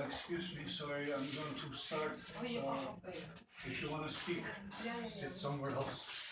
Excuse me, sorry, I'm going to start. If you want to speak, sit somewhere else.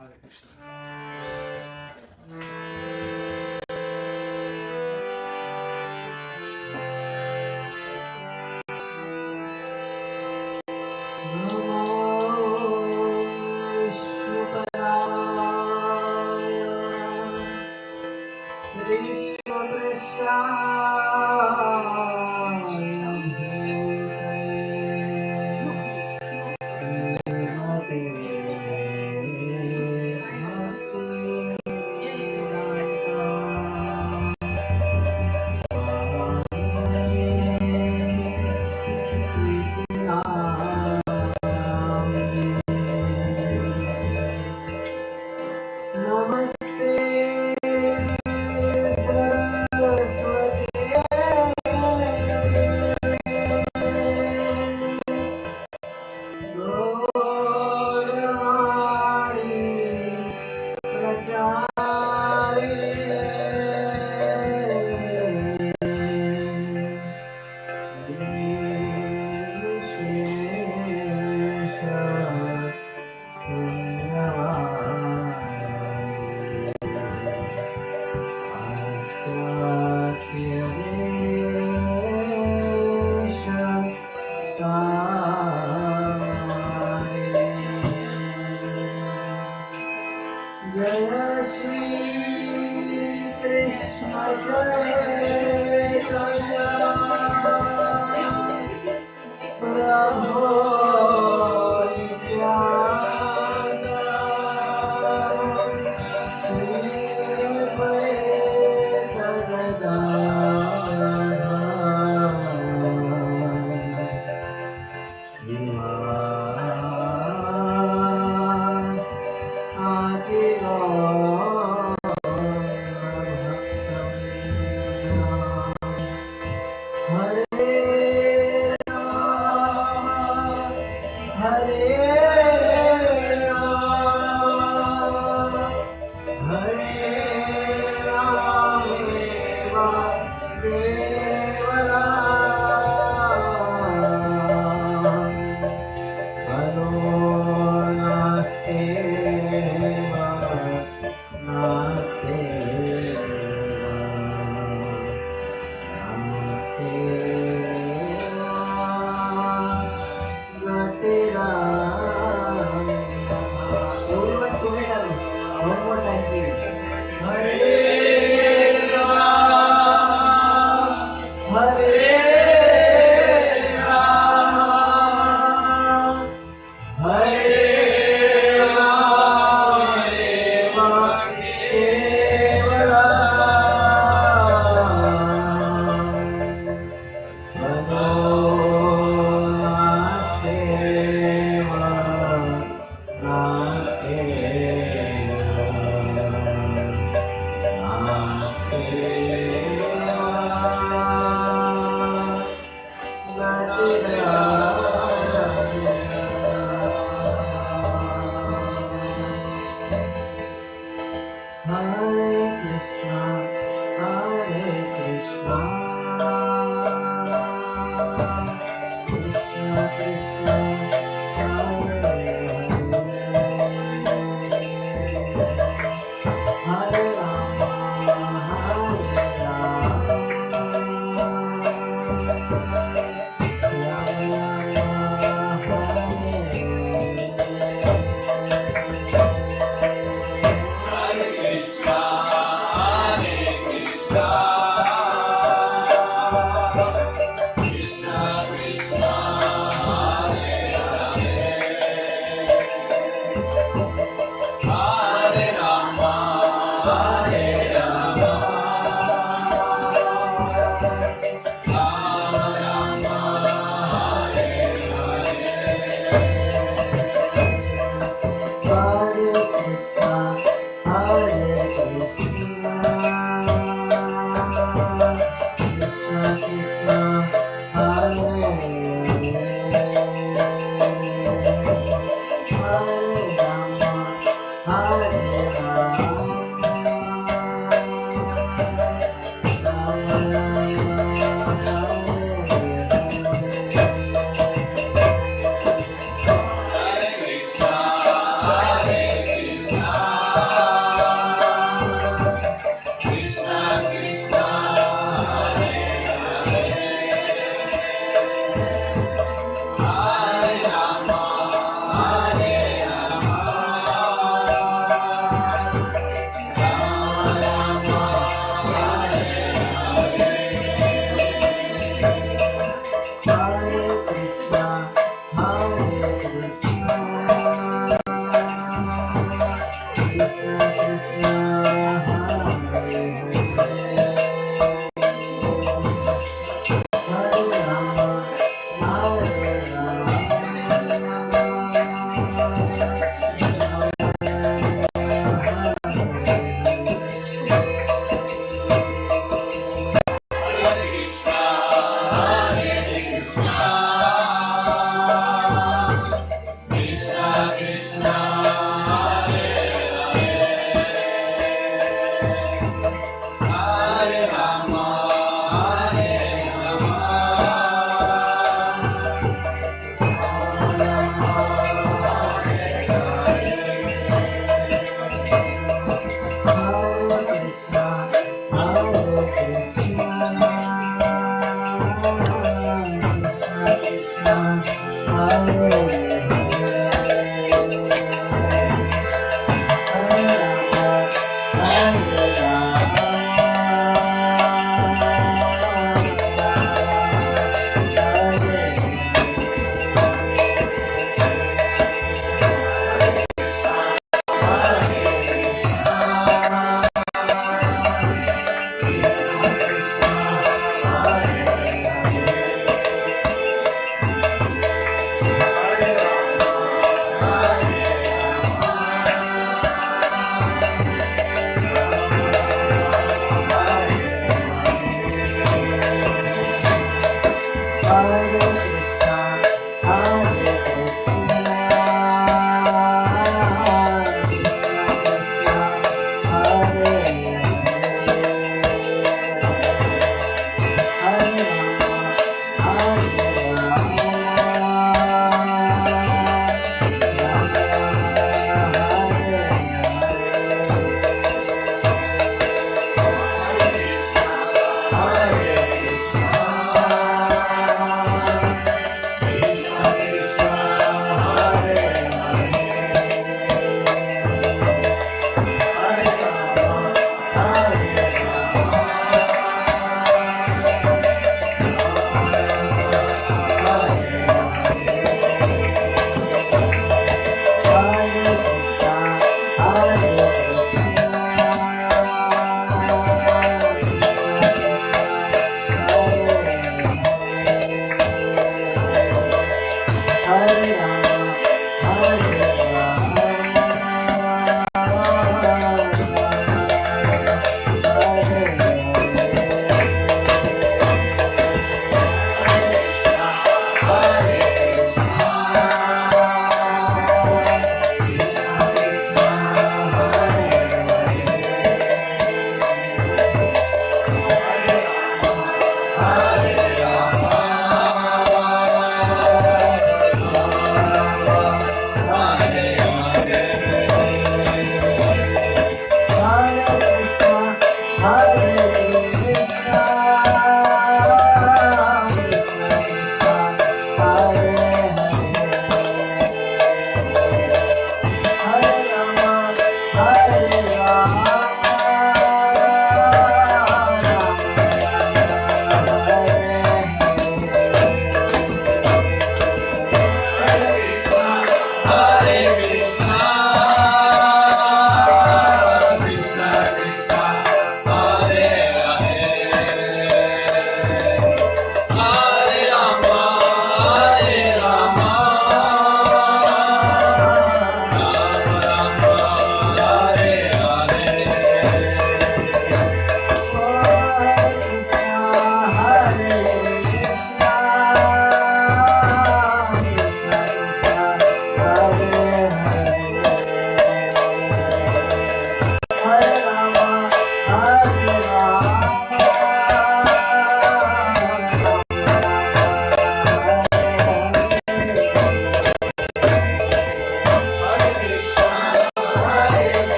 Hare Krishna.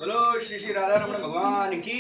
बोलो श्री श्री राधा रमण भगवान की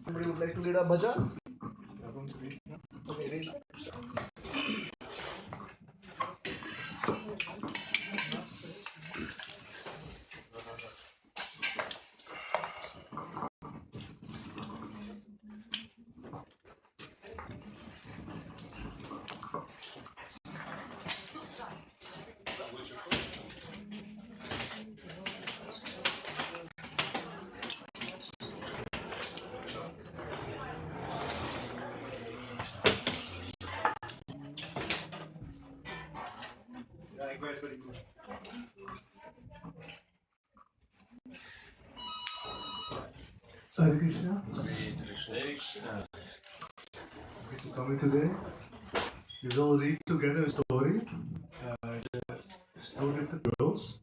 Somebody would like to lead a bhajan? Okay, read. Hare Krishna. Thank you for coming today. We will read together a story, the story of the girls.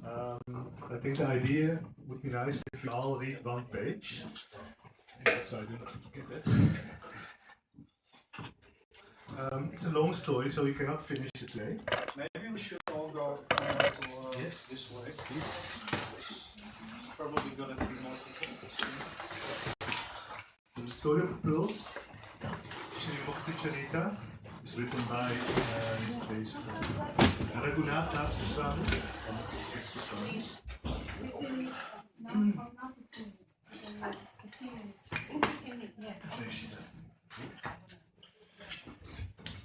I think the idea would be nice if we all read one page. So I do not forget that. It's a long story, so we cannot finish it today. Maybe we should all go Yes. this way, please. It's probably gonna be more comfortable. The story of the pearls, Shri Bhakti Charita, is written by his place Raghunath Das Goswami, one of the 6 Goswamis.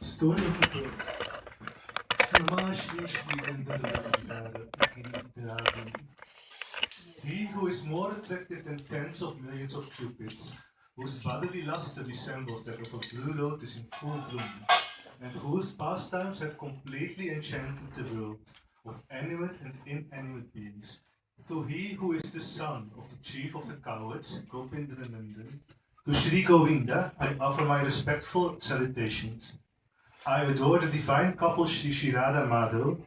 Story of the pearls. He who is more attractive than tens of millions of cupids, whose bodily luster resembles that of a blue lotus in full bloom, and whose pastimes have completely enchanted the world of animate and inanimate beings. To he who is the son of the chief of the cowards, Gopindranandan, to Sri Govinda, I offer my respectful salutations. I adore the divine couple Shri Radha Madhav,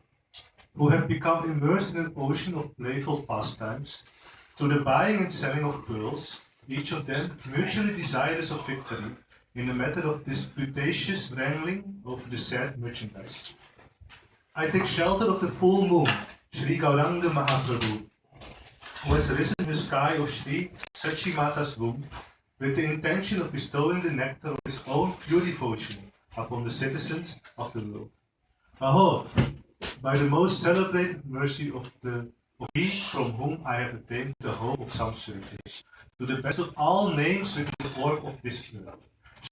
who have become immersed in an ocean of playful pastimes, through the buying and selling of pearls, each of them mutually desirous of victory in a matter of disputatious wrangling over the said merchandise. I take shelter of the full moon, Sri Gauranga Mahaprabhu, who has risen in the sky of Sri Sachi Mata's womb, with the intention of bestowing the nectar of his own pure devotion upon the citizens of the world. Aho! By the most celebrated mercy of he from whom I have attained the hope of some service, to the best of all names within the orb of this world,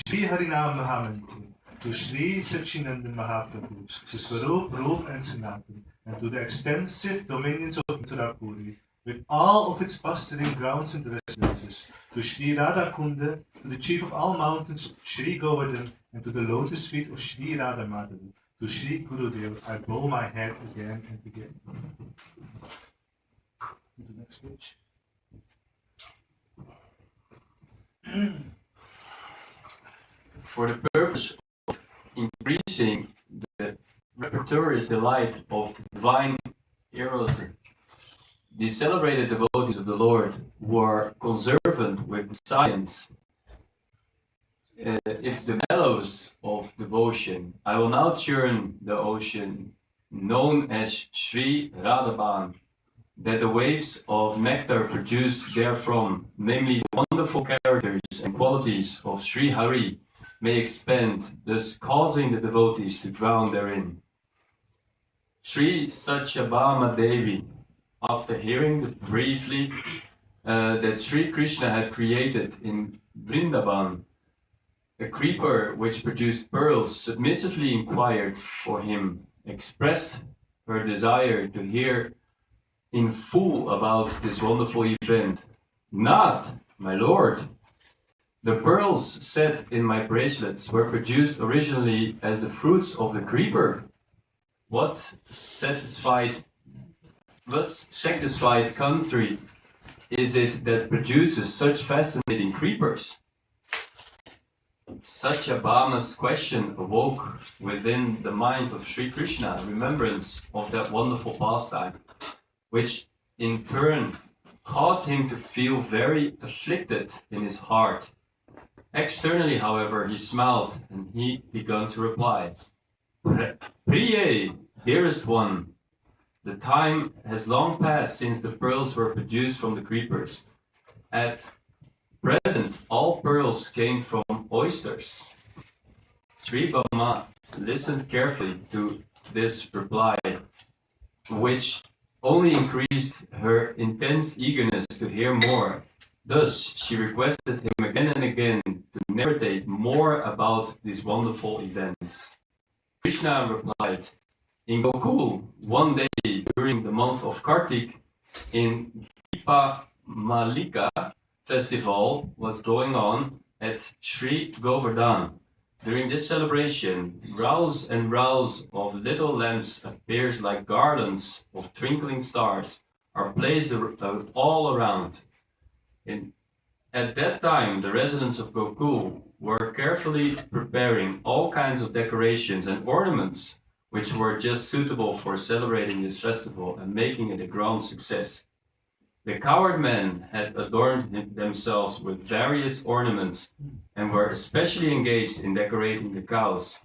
Shri Harinam Mahamanti, to Shri Sachinandan Mahaprabhu, to Swarup, Rup and Sanatan, and to the extensive dominions of Mathurapuri, with all of its pasturing grounds and residences, to Shri Radha Kunda, to the chief of all mountains, Shri Govardhan, and to the lotus feet of Shri Radha Madhavi, to Shri Gurudev, I bow my head again and again. To the next page. For the purpose of increasing the repertorious delight of the divine heroes, the celebrated devotees of the Lord who are conservant with the science if the bellows of devotion, I will now turn the ocean known as Sri Radhaban, that the waves of nectar produced therefrom, namely the wonderful characters and qualities of Sri Hari, may expand, thus causing the devotees to drown therein. Sri Satyabhama Devi, after hearing briefly that Sri Krishna had created in Vrindavan a creeper which produced pearls, submissively inquired for him, expressed her desire to hear in full about this wonderful event. Not, my lord. The pearls set in my bracelets were produced originally as the fruits of the creeper. What satisfied country is it that produces such fascinating creepers? Satyabhama's question awoke within the mind of Sri Krishna remembrance of that wonderful pastime, which in turn caused him to feel very afflicted in his heart. Externally, however, he smiled and he began to reply, Priye, dearest one, the time has long passed since the pearls were produced from the creepers. At present, all pearls came from oysters. Sri Bhama listened carefully to this reply, which only increased her intense eagerness to hear more. Thus, she requested him again and again to narrate more about these wonderful events. Krishna replied, in Gokul, one day during the month of Kartik, in Malika festival was going on at Sri Govardhan. During this celebration, rows and rows of little lamps appears like garlands of twinkling stars are placed all around. At that time, the residents of Gokul were carefully preparing all kinds of decorations and ornaments which were just suitable for celebrating this festival and making it a grand success. The cowherd men had adorned themselves with various ornaments and were especially engaged in decorating the cows,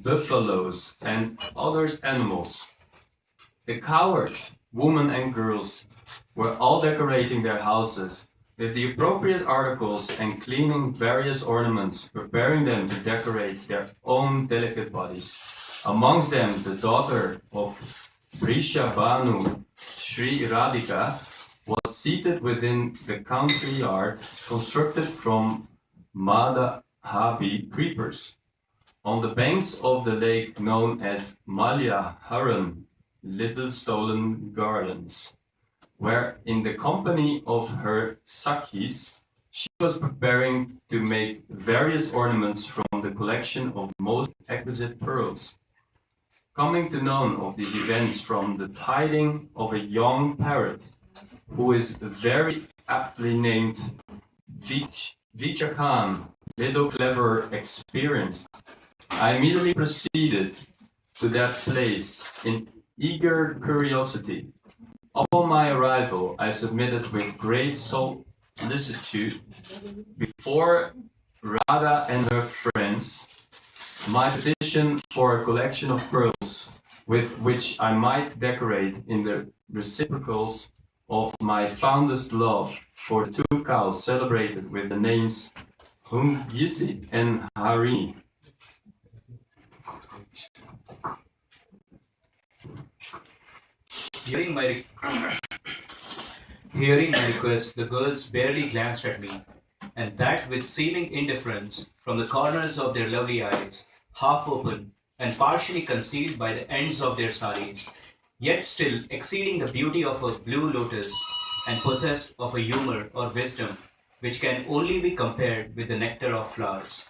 buffaloes, and other animals. The cowherd, women and girls, were all decorating their houses with the appropriate articles and cleaning various ornaments, preparing them to decorate their own delicate bodies. Amongst them, the daughter of Vrishabhanu, Sri Radhika, was seated within the country yard constructed from Madhahabi creepers. On the banks of the lake known as Malyaharan, little stolen gardens, where in the company of her Sakhis, she was preparing to make various ornaments from the collection of most exquisite pearls. Coming to know of these events from the tidings of a young parrot, who is very aptly named Vichakhan, little clever, experienced, I immediately proceeded to that place in eager curiosity. Upon my arrival, I submitted with great solicitude before Radha and her friends my petition for a collection of pearls with which I might decorate in the reciprocals of my fondest love for the two cows celebrated with the names Hungisi and Hari. Hearing my request, the girls barely glanced at me, and that with seeming indifference, from the corners of their lovely eyes, half open and partially concealed by the ends of their saris, yet still exceeding the beauty of a blue lotus and possessed of a humor or wisdom which can only be compared with the nectar of flowers.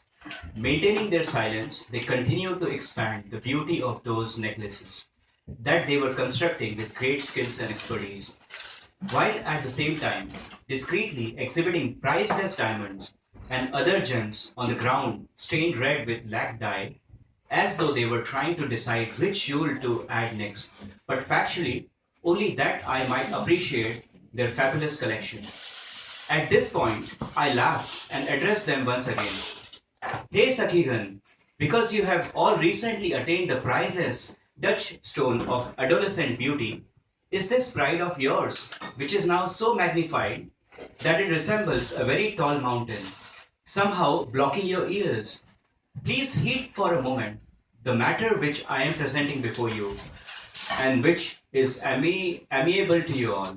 Maintaining their silence, they continued to expand the beauty of those necklaces that they were constructing with great skills and expertise, while at the same time discreetly exhibiting priceless diamonds and other gems on the ground stained red with lac dye, as though they were trying to decide which jewel to add next, but factually only that I might appreciate their fabulous collection. At this point, I laughed and addressed them once again. Hey Sakhigan, because you have all recently attained the priceless Dutch stone of adolescent beauty, is this pride of yours, which is now so magnified that it resembles a very tall mountain, somehow blocking your ears? Please heed for a moment the matter which I am presenting before you, and which is amiable to you all.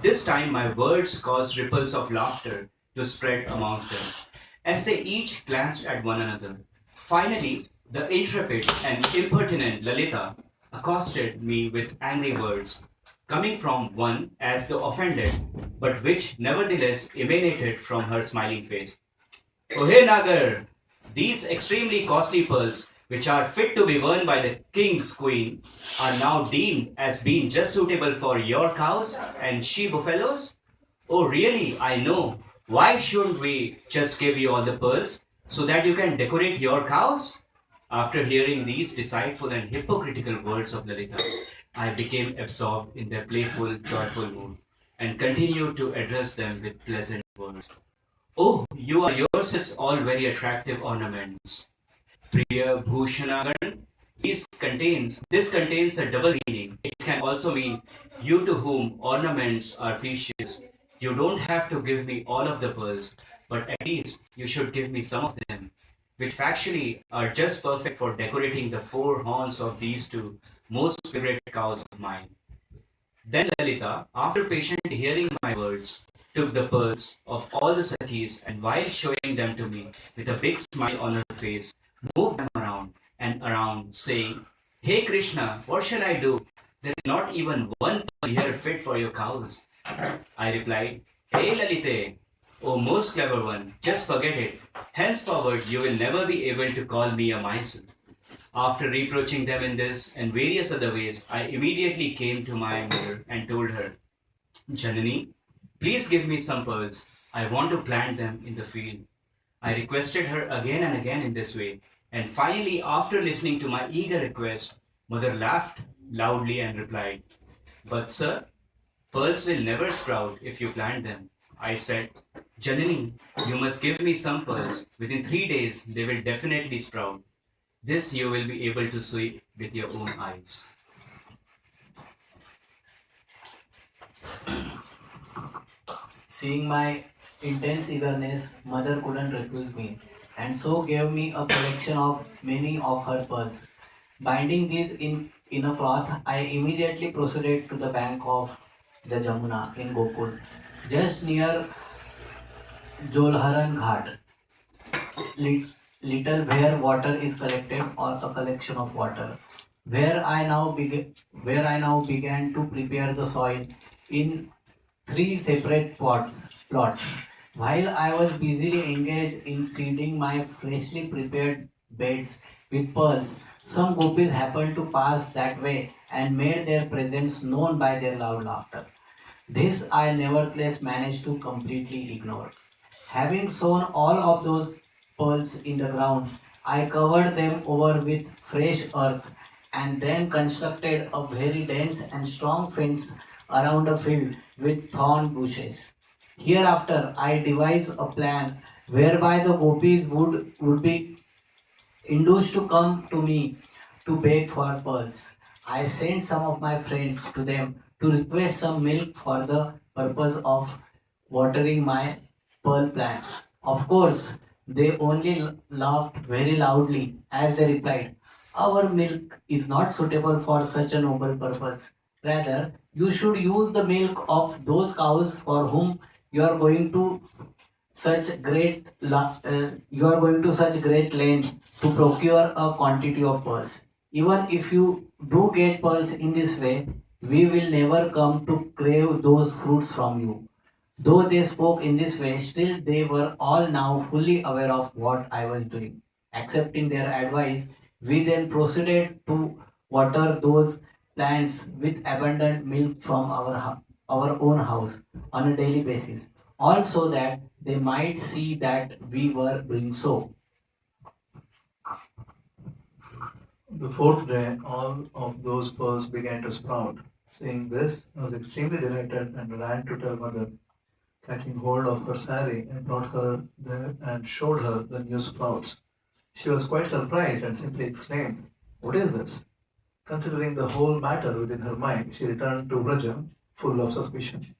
This time my words caused ripples of laughter to spread amongst them, as they each glanced at one another. Finally, the intrepid and impertinent Lalita accosted me with angry words, coming from one as though offended, but which nevertheless emanated from her smiling face. Oh hey Nagar, these extremely costly pearls, which are fit to be worn by the king's queen, are now deemed as being just suitable for your cows and she buffaloes? Oh really, I know. Why shouldn't we just give you all the pearls so that you can decorate your cows? After hearing these deceitful and hypocritical words of Lalita, I became absorbed in their playful, joyful mood and continued to address them with pleasant words. Oh, you are yourselves all very attractive ornaments. Priya Bhushanagan. This contains a double meaning. It can also mean you to whom ornaments are precious. You don't have to give me all of the pearls, but at least you should give me some of them, which factually are just perfect for decorating the four horns of these two most favorite cows of mine. Then Lalita, after patiently hearing my words, took the pearls of all the Sakhis and while showing them to me with a big smile on her face, moved them around and around, saying, Hey Krishna, what shall I do? There's not even one pearl here fit for your cows. I replied, Hey Lalite, oh most clever one, just forget it. Henceforward you will never be able to call me a Mysore. After reproaching them in this and various other ways, I immediately came to my mother and told her, Janani, please give me some pearls. I want to plant them in the field. I requested her again and again in this way, and finally, after listening to my eager request, mother laughed loudly and replied, But sir, pearls will never sprout if you plant them. I said, Janani, you must give me some pearls. Within 3 days, they will definitely sprout. This you will be able to see with your own eyes. Seeing my intense eagerness, mother couldn't refuse me, and so gave me a collection of many of her pearls. Binding these in a cloth, I immediately proceeded to the bank of the Jamuna in Gokul, just near Jolharan Ghat, little where water is collected or a collection of water, where I now began to prepare the soil in three separate plots. While I was busily engaged in seeding my freshly prepared beds with pearls, some gopis happened to pass that way and made their presence known by their loud laughter. This I nevertheless managed to completely ignore. Having sown all of those pearls in the ground, I covered them over with fresh earth and then constructed a very dense and strong fence around the field with thorn bushes. Hereafter, I devised a plan whereby the gopis would be induced to come to me to beg for pearls. I sent some of my friends to them to request some milk for the purpose of watering my pearl plants. Of course, they only laughed very loudly as they replied, Our milk is not suitable for such a noble purpose. Rather, you should use the milk of those cows for whom you are going to you are going to such great length to procure a quantity of pearls. Even if you do get pearls in this way, we will never come to crave those fruits from you. Though they spoke in this way, still they were all now fully aware of what I was doing. Accepting their advice, we then proceeded to water those plants with abundant milk from our own house on a daily basis, also that they might see that we were doing so. The fourth day, all of those pearls began to sprout. Seeing this, I was extremely delighted and ran to tell mother, catching hold of her sari and brought her there and showed her the new sprouts. She was quite surprised and simply exclaimed, "What is this?" Considering the whole matter within her mind, she returned to Vraja full of suspicion.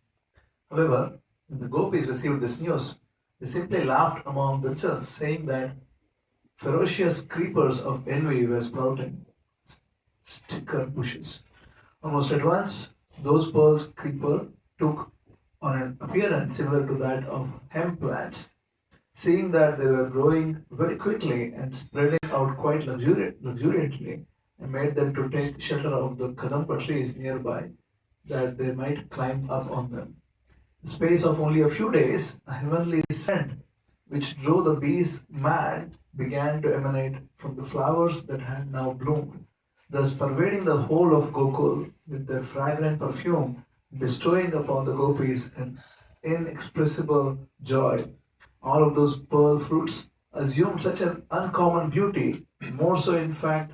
However, when the gopis received this news, they simply laughed among themselves, saying that ferocious creepers of envy were sprouting sticker bushes. Almost at once, those pearls creeper took on an appearance similar to that of hemp plants. Seeing that they were growing very quickly and spreading out quite luxuriantly, I made them to take shelter of the kadampa trees nearby, that they might climb up on them. In the space of only a few days, a heavenly scent, which drove the bees mad, began to emanate from the flowers that had now bloomed, thus pervading the whole of Gokul with their fragrant perfume, bestowing upon the gopis an inexpressible joy. All of those pearl fruits assumed such an uncommon beauty, more so in fact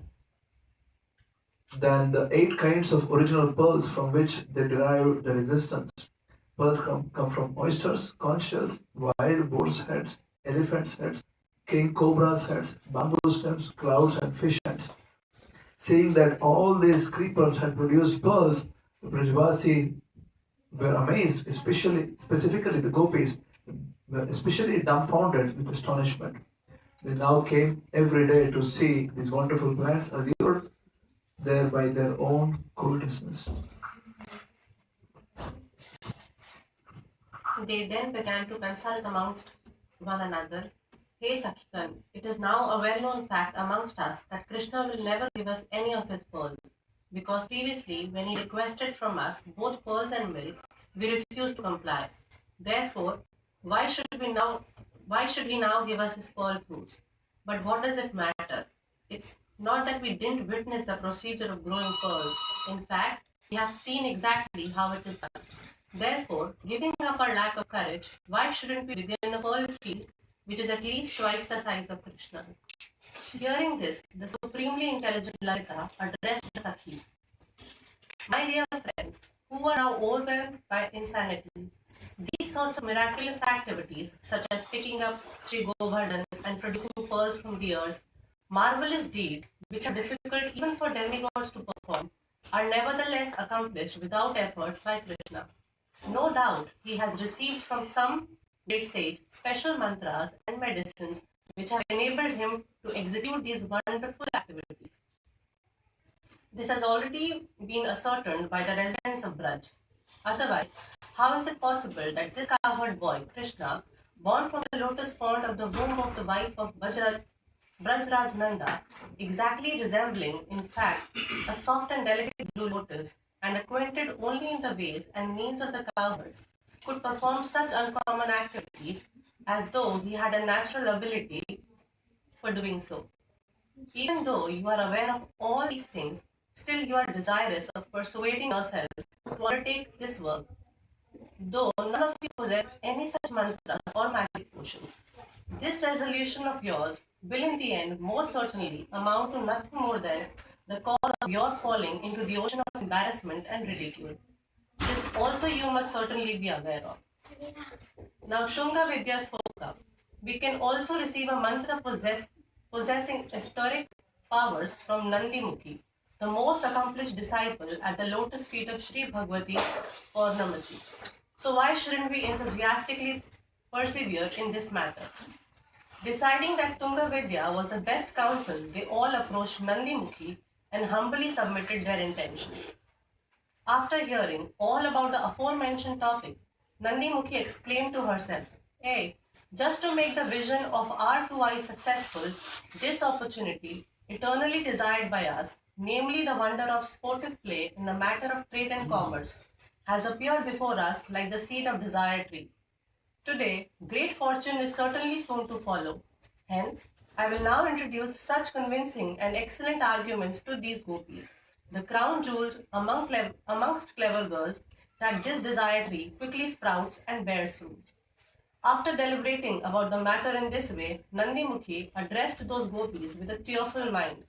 than the 8 kinds of original pearls from which they derived their existence. Pearls come from oysters, conch shells, wild boar's heads, elephant's heads, king cobra's heads, bamboo stems, clouds, and fish heads. Seeing that all these creepers had produced pearls, the Brajvasi were amazed, specifically the gopis, were especially dumbfounded with astonishment. They now came every day to see these wonderful plants allured there by their own courteousness. They then began to consult amongst one another. Hey Sakhikan, it is now a well-known fact amongst us that Krishna will never give us any of his pearls, because previously, when he requested from us both pearls and milk, we refused to comply. Therefore, why should he now give us his pearl fruits? But what does it matter? It's not that we didn't witness the procedure of growing pearls. In fact, we have seen exactly how it is done. Therefore, giving up our lack of courage, why shouldn't we begin a pearl field which is at least twice the size of Krishna? Hearing this, the supremely intelligent Lalita addressed the Sakhis. My dear friends, who are now overwhelmed by insanity, these sorts of miraculous activities, such as picking up Sri Govardhan and producing pearls from the earth, marvelous deeds which are difficult even for demigods to perform, are nevertheless accomplished without efforts by Krishna. No doubt he has received from some great sage special mantras and medicines which have enabled him to execute these wonderful activities. This has already been ascertained by the residents of Braj. Otherwise, how is it possible that this cowherd boy, Krishna, born from the lotus pond of the womb of the wife of Brajraj Nanda, exactly resembling, in fact, a soft and delicate blue lotus, and acquainted only in the ways and means of the cowherd, could perform such uncommon activities as though he had a natural ability for doing so? Even though you are aware of all these things, still you are desirous of persuading yourselves to undertake this work, though none of you possess any such mantras or magic potions. This resolution of yours will in the end most certainly amount to nothing more than the cause of your falling into the ocean of embarrassment and ridicule. This also you must certainly be aware of. Now Tunga Vidya spoke up. We can also receive a mantra possessing historic powers from Nandi Mukhi, the most accomplished disciple at the lotus feet of Sri Bhagavati Purnamasi. So why shouldn't we enthusiastically persevere in this matter? Deciding that Tunga Vidya was the best counsel, they all approached Nandi Mukhi and humbly submitted their intentions. After hearing all about the aforementioned topics, Nandi Mukhi exclaimed to herself, "Hey, just to make the vision of our two eyes successful, this opportunity, eternally desired by us, namely the wonder of sportive play in the matter of trade and commerce, has appeared before us like the seed of desire tree. Today, great fortune is certainly soon to follow. Hence, I will now introduce such convincing and excellent arguments to these gopis, the crown jewels amongst clever girls, that this desire tree quickly sprouts and bears fruit." After deliberating about the matter in this way, Nandi Mukhi addressed those gopis with a cheerful mind.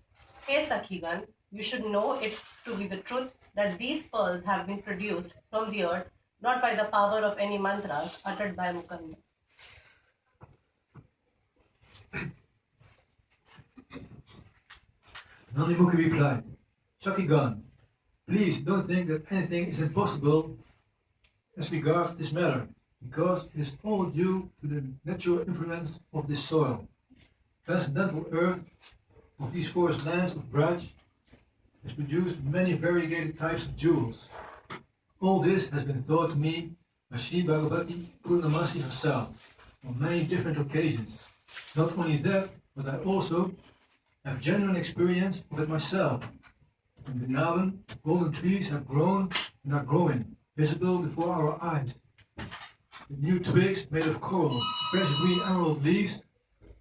"Hey Sakhigan, you should know it to be the truth that these pearls have been produced from the earth, not by the power of any mantras uttered by Mukanda." Nanimuki replied, Shakigan, please don't think that anything is impossible as regards this matter, because it is all due to the natural influence of this soil. Transcendental earth of these forest lands of Braj has produced many variegated types of jewels. All this has been taught to me by Sri Bhagavati Purnamasi herself on many different occasions. Not only that, but I also have genuine experience of it myself. In Vrindavan, golden trees have grown and are growing, visible before our eyes. With new twigs made of coral, fresh green emerald leaves,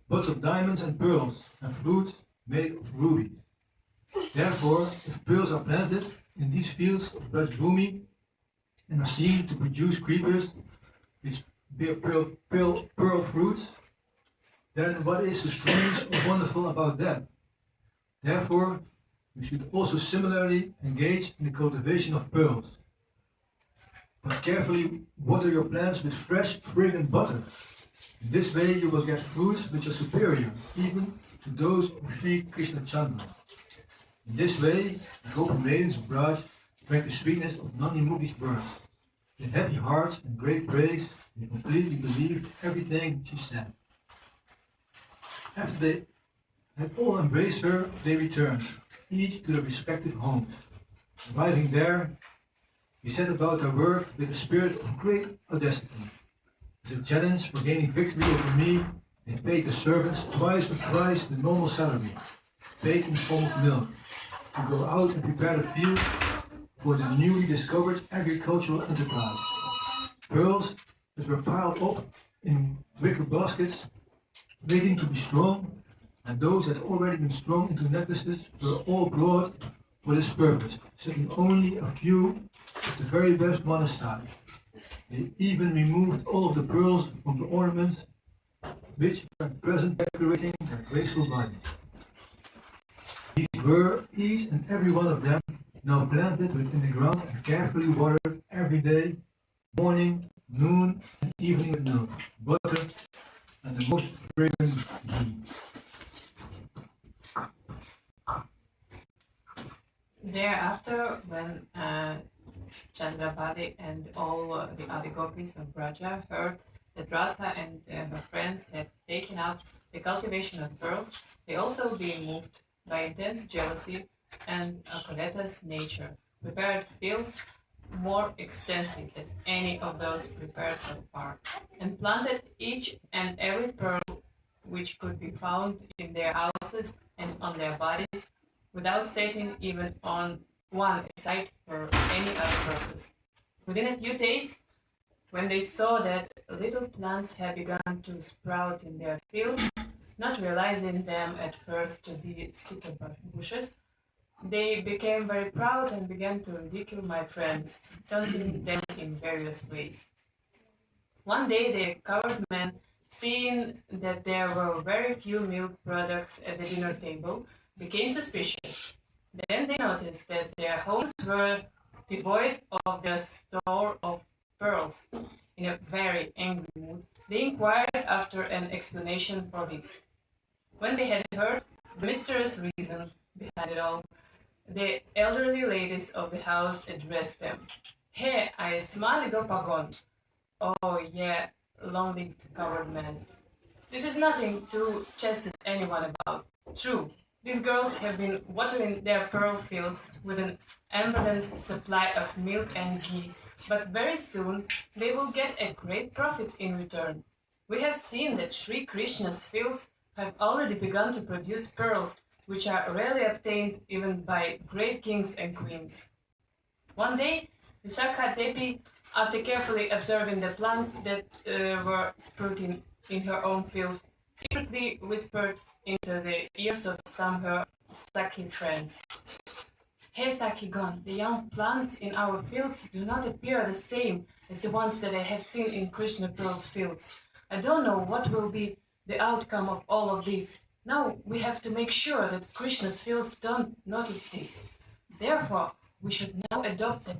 buds of diamonds and pearls, and fruits made of rubies. Therefore, if pearls are planted in these fields of Brajbhumi and are seen to produce creepers which bear pearl fruits, then what is so strange or wonderful about that? Therefore, we should also similarly engage in the cultivation of pearls. But carefully water your plants with fresh, fragrant butter. In this way you will get fruits which are superior even to those of Sri Krishna Chandra. In this way, the golden maidens of Braj drank the sweetness of Nandi Muki's birth. With happy hearts and great praise, they completely believed everything she said. After they had all embraced her, they returned, each to their respective homes. Arriving there, they set about their work with a spirit of great audacity. As a challenge for gaining victory over me, they paid the servants twice or thrice the normal salary, paid in the form of milk, to go out and prepare the field for the newly discovered agricultural enterprise. Pearls that were piled up in wicker baskets, waiting to be strung, and those that had already been strung into necklaces were all brought for this purpose, setting only a few of the very best one aside. They even removed all of the pearls from the ornaments which were at present decorating their graceful bodies. These were, each and every one of them, now planted within the ground and carefully watered every day, morning, noon, and evening with milk, butter, and the most fragrant ghee. Thereafter, when Chandrabali and all the other gopis of Braja heard that Radha and her friends had taken out the cultivation of pearls, they also being moved by intense jealousy and Akaleta's nature, prepared fields more extensive than any of those prepared so far, and planted each and every pearl which could be found in their houses and on their bodies, without setting even on one aside for any other purpose. Within a few days, when they saw that little plants had begun to sprout in their fields, not realizing them at first to be sticky bushes, they became very proud and began to ridicule my friends, taunting them in various ways. One day the coward men, seeing that there were very few milk products at the dinner table, became suspicious. Then they noticed that their homes were devoid of their store of pearls. In a very angry mood, they inquired after an explanation for this. When they had heard the mysterious reason behind it all, the elderly ladies of the house addressed them. Hey, I smell go pagon. Oh, yeah, long-limbed coward man. This is nothing to chastise anyone about. True, these girls have been watering their pearl fields with an abundant supply of milk and ghee, but very soon they will get a great profit in return. We have seen that Sri Krishna's fields have already begun to produce pearls, which are rarely obtained even by great kings and queens. One day, the Shakha after carefully observing the plants that were sprouting in her own field, secretly whispered into the ears of some of her Sakhi friends. Hey Sakhigon, the young plants in our fields do not appear the same as the ones that I have seen in Krishna Pearl's fields. I don't know what will be the outcome of all of this. Now we have to make sure that Krishna's fields don't notice this. Therefore, we should now adopt the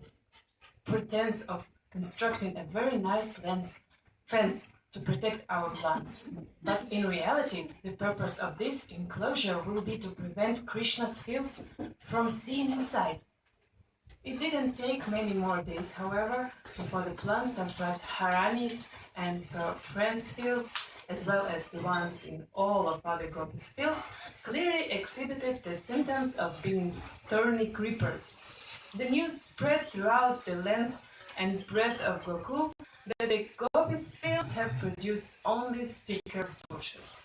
pretense of constructing a very nice fence to protect our plants. But in reality, the purpose of this enclosure will be to prevent Krishna's fields from seen inside. It didn't take many more days, however, before the plants of Radharani's and her friends' fields, as well as the ones in all of Mother Gopi's fields, clearly exhibited the symptoms of being thorny creepers. The news spread throughout the length and breadth of Gokul that the Gopi's fields have produced only sticker bushes.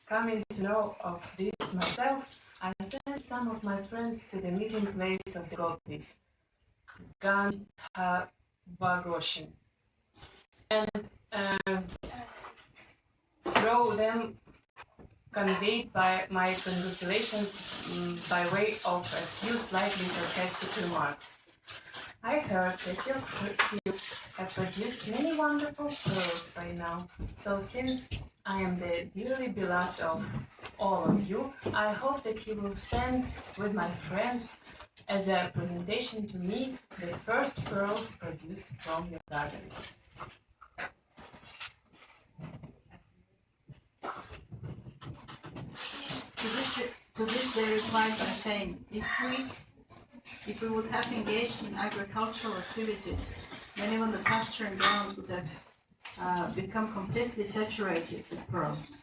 Coming to know of this myself, I sent some of my friends to the meeting place of the Gopis, Gandhavagoshin, and through them conveyed by my congratulations by way of a few slightly sarcastic remarks. I heard that your fields have produced many wonderful pearls by now, so since I am the dearly beloved of all of you, I hope that you will send with my friends as a presentation to me the first pearls produced from your gardens. To this they replied by saying, if we would have engaged in agricultural activities, then even the pasturing grounds would have become completely saturated with pearls.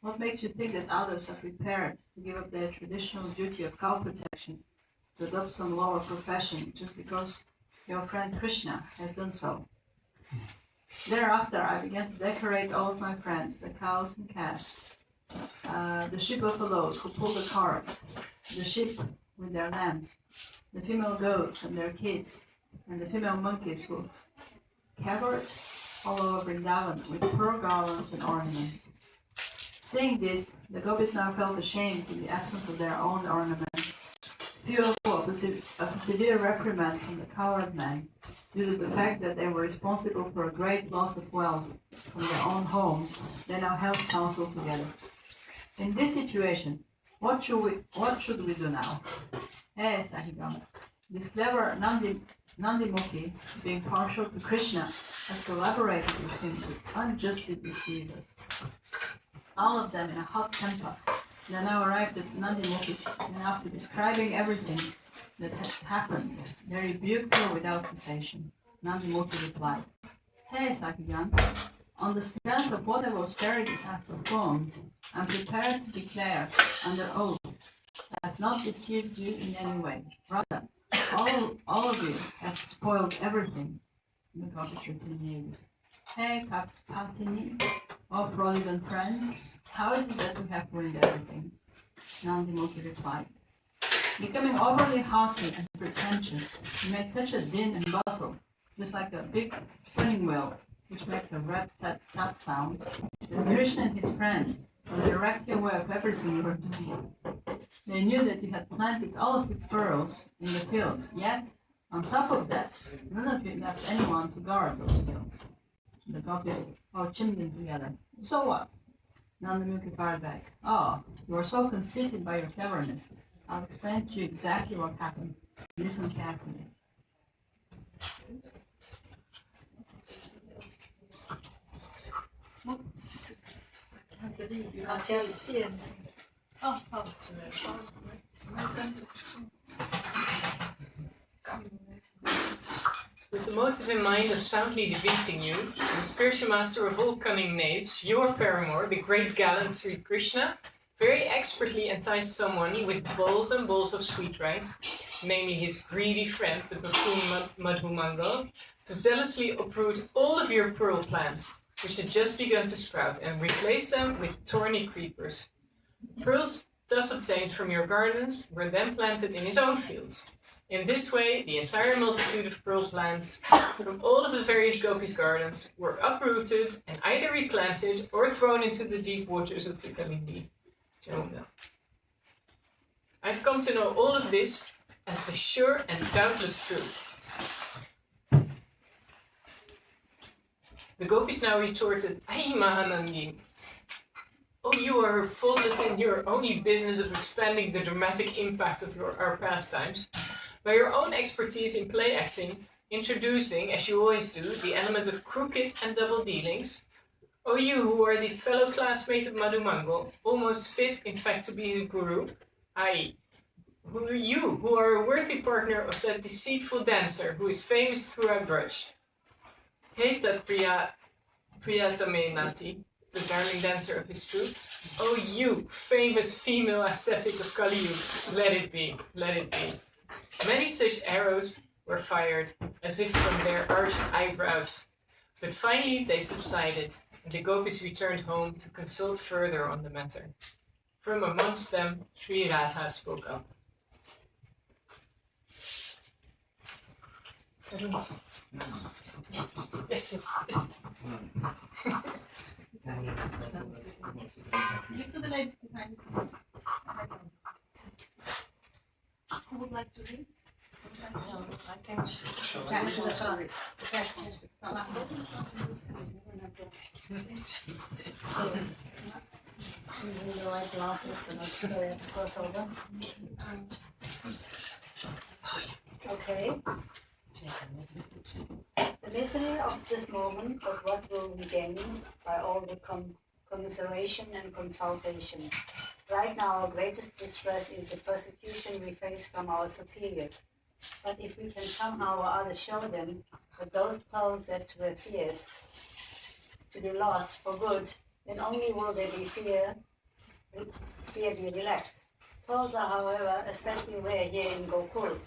What makes you think that others are prepared to give up their traditional duty of cow protection to adopt some lower profession just because your friend Krishna has done so? Thereafter, I began to decorate all of my friends, the cows and calves, the she-buffaloes who pull the carts, the sheep with their lambs, the female goats and their kids, and the female monkeys who capered all over Vrindavan with pearl garlands and ornaments. Seeing this, the Gopis now felt ashamed in the absence of their own ornaments, fearful of a severe reprimand from the coward man, due to the fact that they were responsible for a great loss of wealth from their own homes. They now held council together. In this situation, what should we do now? Hey, Sahigam, this clever Nandimukhi, being partial to Krishna, has collaborated with him to unjustly deceive us. All of them in a hot temper. They now arrived at Nandimukhi's, and after describing everything that had happened, they rebuked her without cessation. Nandimukhi replied, Hey, Sakigan, on the strength of whatever austerities I have performed, I am prepared to declare under oath that I have not deceived you in any way. Rather, all of you have spoiled everything. The Gopis continued. Hey, Patini, all brothers and friends, how is it that we have ruined everything? Nandimukhi replied, becoming overly haughty and pretentious, you made such a din and bustle, just like a big spinning wheel, which makes a rat-tat-tat sound, that Krishna and his friends were directly aware of everything you were doing. They knew that you had planted all of your pearls in the fields, yet, on top of that, none of you left anyone to guard those fields. The Gopis all chimed in together. So what? Nandimukhi fired back. Oh, you are so conceited by your cleverness. I'll explain to you exactly what happened. Listen carefully. You can't see anything. With the motive in mind of soundly defeating you, the spiritual master of all cunning knaves, your paramour, the great gallant Sri Krishna, very expertly enticed someone with bowls and bowls of sweet rice, namely his greedy friend, the buffoon Madhumangal, to zealously uproot all of your pearl plants, which had just begun to sprout, and replace them with thorny creepers. Pearls thus obtained from your gardens were then planted in his own fields. In this way, the entire multitude of pearl plants from all of the various Gopis' gardens were uprooted and either replanted or thrown into the deep waters of the Kalindi, Jamuna. I've come to know all of this as the sure and doubtless truth. The Gopis now retorted, Ay Mahanandi, oh, you are faultless in your only business of expanding the dramatic impact of our pastimes. By your own expertise in play acting, introducing, as you always do, the element of crooked and double dealings, O you who are the fellow classmate of Madhumangal, almost fit, in fact, to be his guru, i.e., who are a worthy partner of that deceitful dancer who is famous throughout Braj. Hate that Rādhāṣtami Nati, the darling dancer of his troupe. O you, famous female ascetic of Kali Yuga, let it be, let it be. Many such arrows were fired, as if from their arched eyebrows, but finally they subsided, and the gopis returned home to consult further on the matter. From amongst them, Sri Radha spoke up. Yes. Give to the ladies behind you. Who would like to read? I can Back to the front. Using the right glasses to not cross over. Okay. The misery of this moment, but what will we gain by all the commiseration and consultation? Right now, our greatest distress is the persecution we face from our superiors. But if we can somehow or other show them that those pearls that were feared to be lost for good, then only will they be fear be relaxed. Pearls are, however, especially rare here in Gokul.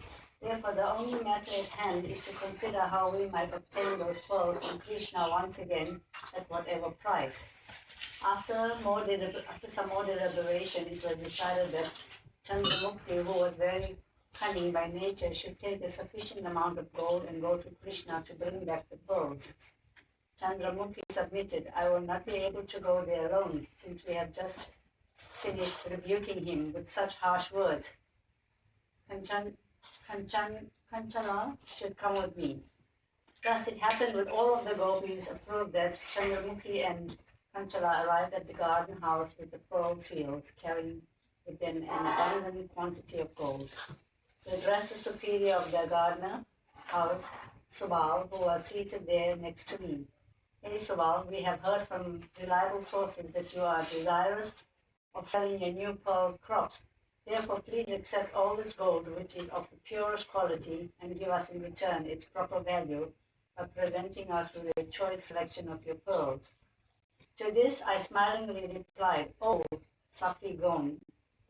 Therefore, the only matter at hand is to consider how we might obtain those pearls from Krishna once again at whatever price. After some more deliberation, it was decided that Chandramukti, who was very cunning by nature, should take a sufficient amount of gold and go to Krishna to bring back the pearls. Chandramukhi submitted. I will not be able to go there alone, since we have just finished rebuking him with such harsh words. Kanchala should come with me. Thus it happened with all of the gopis approved that Chandramukhi and Kanchala arrived at the garden house with the pearl fields, carrying with them an abundant quantity of gold. To address the superior of the gardener house, Subal, who was seated there next to me. Hey Subal, we have heard from reliable sources that you are desirous of selling your new pearl crops. Therefore, please accept all this gold, which is of the purest quality, and give us in return its proper value by presenting us with a choice selection of your pearls. To this, I smilingly replied, "Oh, Safi-Gon,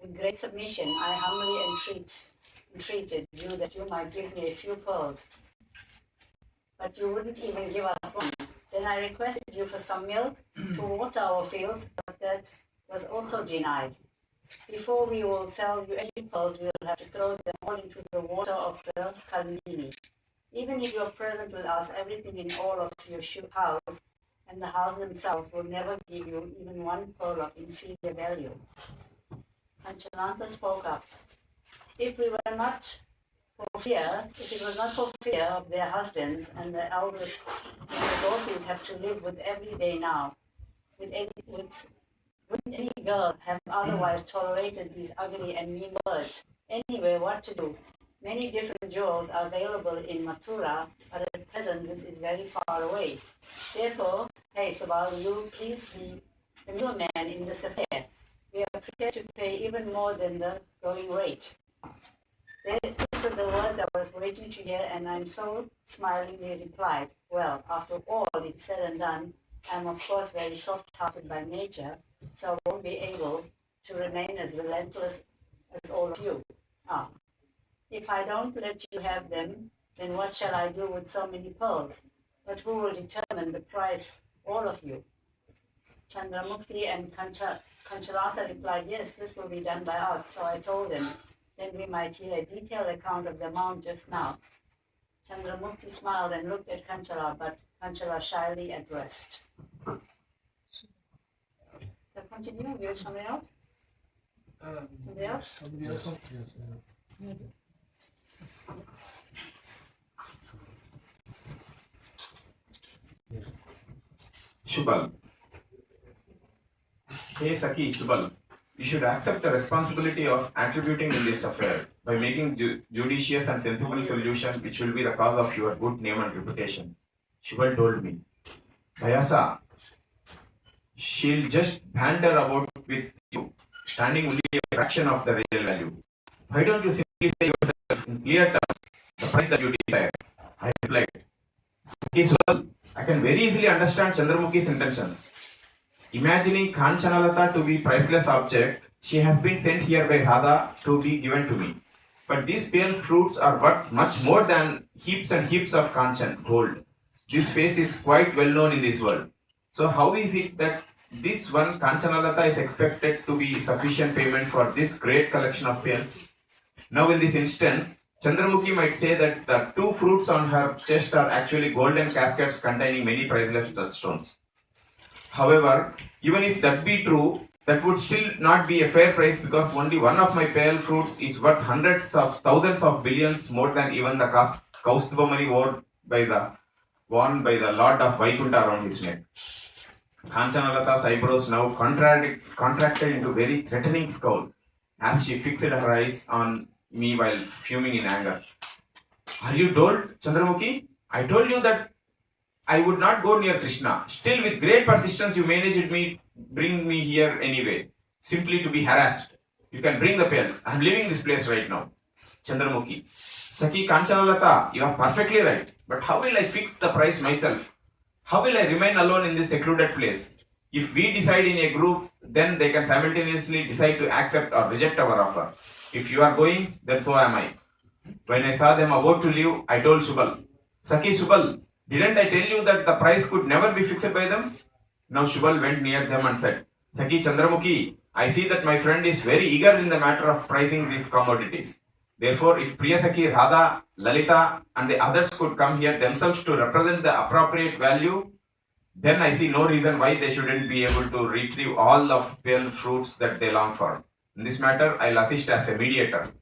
with great submission, I humbly entreated you that you might give me a few pearls, but you wouldn't even give us one. Then I requested you for some milk to water our fields, but that was also denied. Before we will sell you any pearls, we will have to throw them all into the water of the Kalindini. Even if you are present with us, everything in all of your house and the house themselves will never give you even one pearl of inferior value." Kanchalanta spoke up. If it was not for fear of their husbands and the elders, the gopis have to live with every day now. Wouldn't any girl have otherwise tolerated these ugly and mean words? Anyway, what to do? Many different jewels are available in Mathura, but at present this is very far away. Therefore, hey Subal, you please be the middleman in this affair. We are prepared to pay even more than the going rate. These were the words I was waiting to hear, and I'm so smilingly replied, "Well, after all is said and done, I'm of course very soft-hearted by nature, so I won't be able to remain as relentless as all of you. If I don't let you have them, then what shall I do with so many pearls? But who will determine the price? All of you." Chandramukti and Kanchalata replied, "Yes, this will be done by us." So I told them, then we might hear a detailed account of the amount just now. Chandramukti smiled and looked at Kanchala, but Kanchala shyly addressed. So continue, we have somebody else? Somebody else? Somebody else? Shubal. Hey Saki, Shubal. You should accept the responsibility of attributing in this affair by making judicious and sensible solution which will be the cause of your good name and reputation. Shubal told me. Sayasa, she'll just banter about with you, standing only a fraction of the real value. Why don't you simply say yourself in clear terms the price that you desire? I replied, Saki Subal, I can very easily understand Chandramukhi's intentions. Imagining Kanchanalata to be priceless object, she has been sent here by Radha to be given to me. But these pale fruits are worth much more than heaps and heaps of Kanchan, gold. This face is quite well known in this world. So how is it that this one Kanchanalata is expected to be sufficient payment for this great collection of pearls? Now in this instance, Chandramukhi might say that the 2 fruits on her chest are actually golden caskets containing many priceless touchstones. However, even if that be true, that would still not be a fair price because only one of my pale fruits is worth hundreds of thousands of billions more than even the Kaustubha money worn by the Lord of Vaikunta around his neck. Kanchanalata's eyebrows now contracted into very threatening scowl as she fixed her eyes on me while fuming in anger. Are you told, Chandramukhi? I told you that I would not go near Krishna. Still, with great persistence, you managed bring me here anyway, simply to be harassed. You can bring the pearls. I am leaving this place right now. Chandramukhi. Saki Kanchanalata, you are perfectly right. But how will I fix the price myself? How will I remain alone in this secluded place? If we decide in a group, then they can simultaneously decide to accept or reject our offer. If you are going, then so am I. When I saw them about to leave, I told Subal, Saki Subal, didn't I tell you that the price could never be fixed by them? Now Subal went near them and said, Saki Chandramukhi, I see that my friend is very eager in the matter of pricing these commodities. Therefore, if Priyasaki, Radha, Lalita and the others could come here themselves to represent the appropriate value, then I see no reason why they shouldn't be able to retrieve all of pearl fruits that they long for. In this matter, I'll assist as a mediator.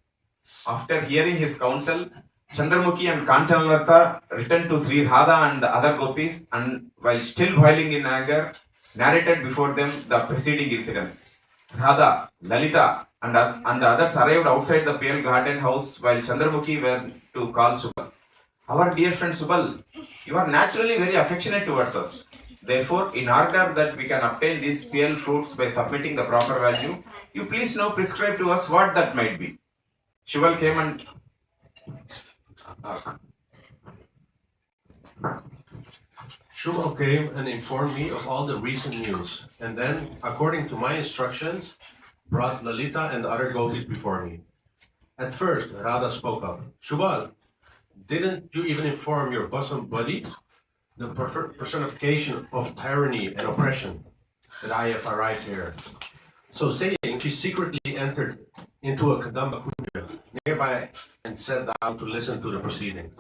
After hearing his counsel, Chandramukhi and Kanchanalata returned to Sri Radha and the other gopis and while still boiling in anger, narrated before them the preceding incidents. Radha, Lalita and the others arrived outside the pale garden house while Chandramukhi went to call Subal. Our dear friend Subal, you are naturally very affectionate towards us. Therefore, in order that we can obtain these pale fruits by submitting the proper value, you please now prescribe to us what that might be. Subal came and Shubal came and informed me of all the recent news, and then, according to my instructions, brought Lalita and the other gopis before me. At first, Radha spoke up. Shubal, didn't you even inform your bosom buddy, the personification of tyranny and oppression, that I have arrived here? So saying, she secretly entered into a Kadamba Kunja nearby and sat down to listen to the proceedings.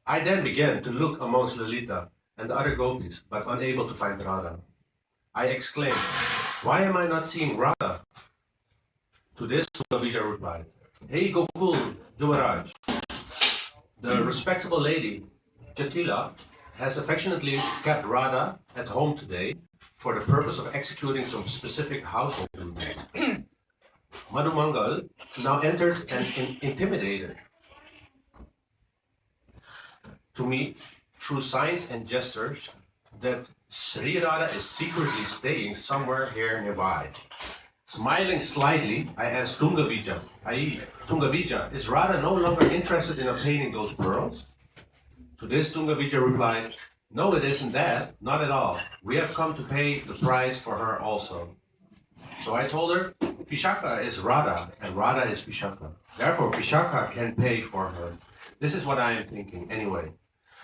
I then began to look amongst Lalita and the other gopis, but unable to find Radha. I exclaimed, why am I not seeing Radha? To this, Sundavija replied, Hey Gokul Dhuvaraj, the respectable lady, Jatila, has affectionately kept Radha at home today for the purpose of executing some specific household duties. Madhumangal now entered and intimidated to me through signs and gestures that Sri Radha is secretly staying somewhere here nearby. Smiling slightly, I asked Tungavija, Tungavija, is Radha no longer interested in obtaining those pearls? To this, Tungavija replied, no, it isn't that, not at all. We have come to pay the price for her also. So I told her, Vishaka is Radha, and Radha is Vishaka. Therefore, Vishaka can pay for her. This is what I am thinking, anyway.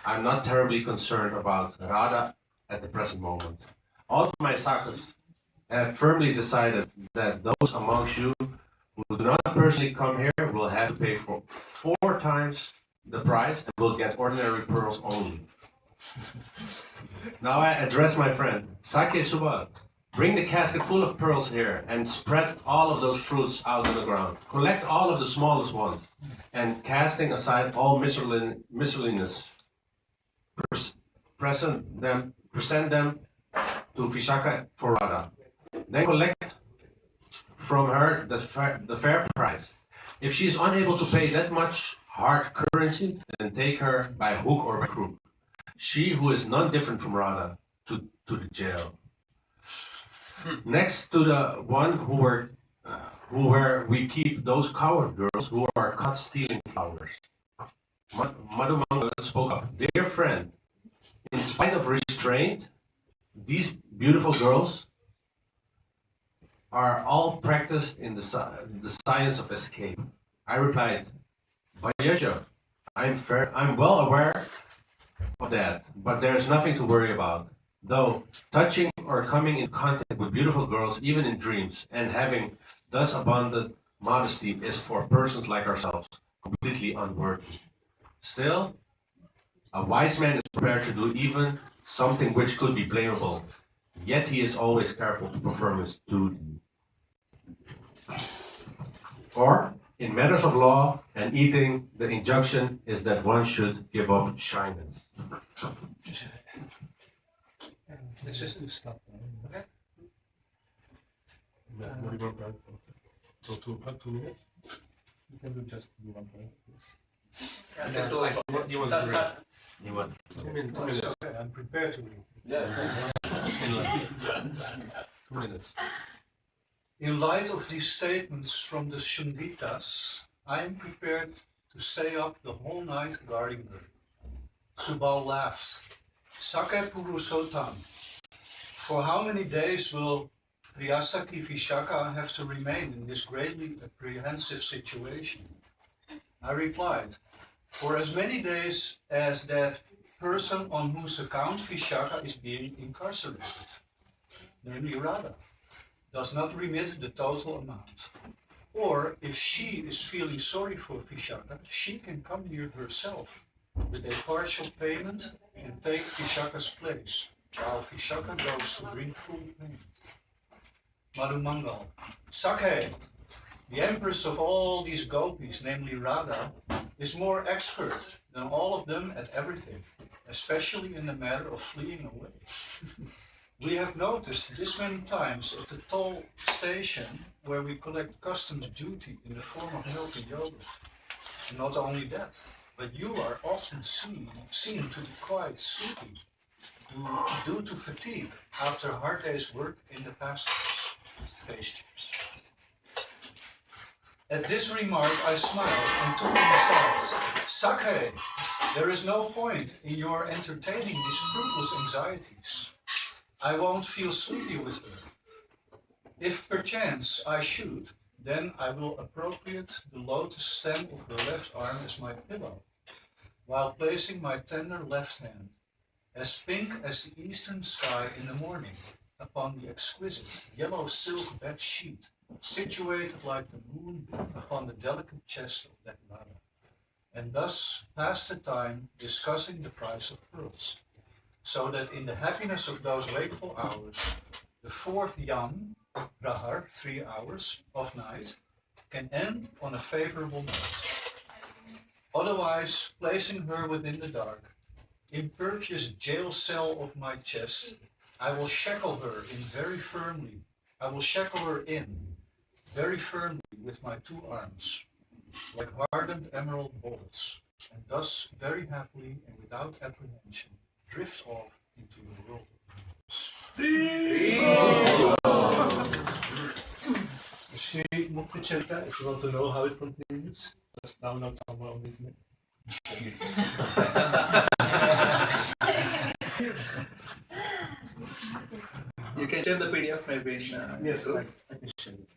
I'm not terribly concerned about Radha at the present moment. All of my sakas have firmly decided that those amongst you who do not personally come here will have to pay for 4 times the price and will get ordinary pearls only. Now I address my friend, Sake Subal. Bring the casket full of pearls here and spread all of those fruits out on the ground. Collect all of the smallest ones and casting aside all miscellaneous, present them to Vishaka for Radha. Then collect from her the fair price. If she is unable to pay that much hard currency, then take her by hook or by crook. She who is none different from Radha to the jail. next to the one where we keep those coward girls who are caught stealing flowers. Madhumangal spoke up. Dear friend, in spite of restraint, these beautiful girls are all practiced in the science of escape. I replied, Vayaja, I'm well aware of that, but there's nothing to worry about. Though touching or coming in contact with beautiful girls, even in dreams, and having thus abundant modesty is for persons like ourselves completely unworthy. Still, a wise man is prepared to do even something which could be blamable, yet he is always careful to perform his duty. Or, in matters of law and eating, the injunction is that one should give up shyness. Let's just stop. Okay. Two minutes. You can do just one point. You want 2 minutes. Okay, I'm prepared to read. Yeah. 2 minutes. In light of these statements from the Shunditas, I am prepared to stay up the whole night guarding her. Subal laughed. Sake Purusottam. For how many days will Priyasaki Vishaka have to remain in this greatly apprehensive situation? I replied, for as many days as that person on whose account Vishaka is being incarcerated, namely Radha, does not remit the total amount. Or if she is feeling sorry for Vishaka, she can come here herself with a partial payment and take Vishaka's place, while Vishaka goes to bring full payment. Madhumangal, Sakhe, the empress of all these gopis, namely Radha, is more expert than all of them at everything, especially in the matter of fleeing away. We have noticed this many times at the toll station where we collect customs duty in the form of milk and yogurt. And not only that, but you are often seen to be quite sleepy due to fatigue after a hard day's work in the pastures. At this remark, I smiled and took him aside. Sakhe, there is no point in your entertaining these fruitless anxieties. I won't feel sleepy with her. If perchance I should, then I will appropriate the lotus stem of her left arm as my pillow, while placing my tender left hand, as pink as the eastern sky in the morning, upon the exquisite yellow silk bed sheet, situated like the moon upon the delicate chest of that Radha, and thus pass the time discussing the price of pearls, so that in the happiness of those wakeful hours, the fourth yam, prahar, 3 hours of night, can end on a favorable note. Otherwise, placing her within the dark, impervious jail cell of my chest, I will shackle her in very firmly with my 2 arms, like hardened emerald bolts, and thus very happily and without apprehension drift off into the world of peace. She Mukti if you want to know how it continues, just download somewhere on with me. You can share the PDF maybe in yes, I can share it.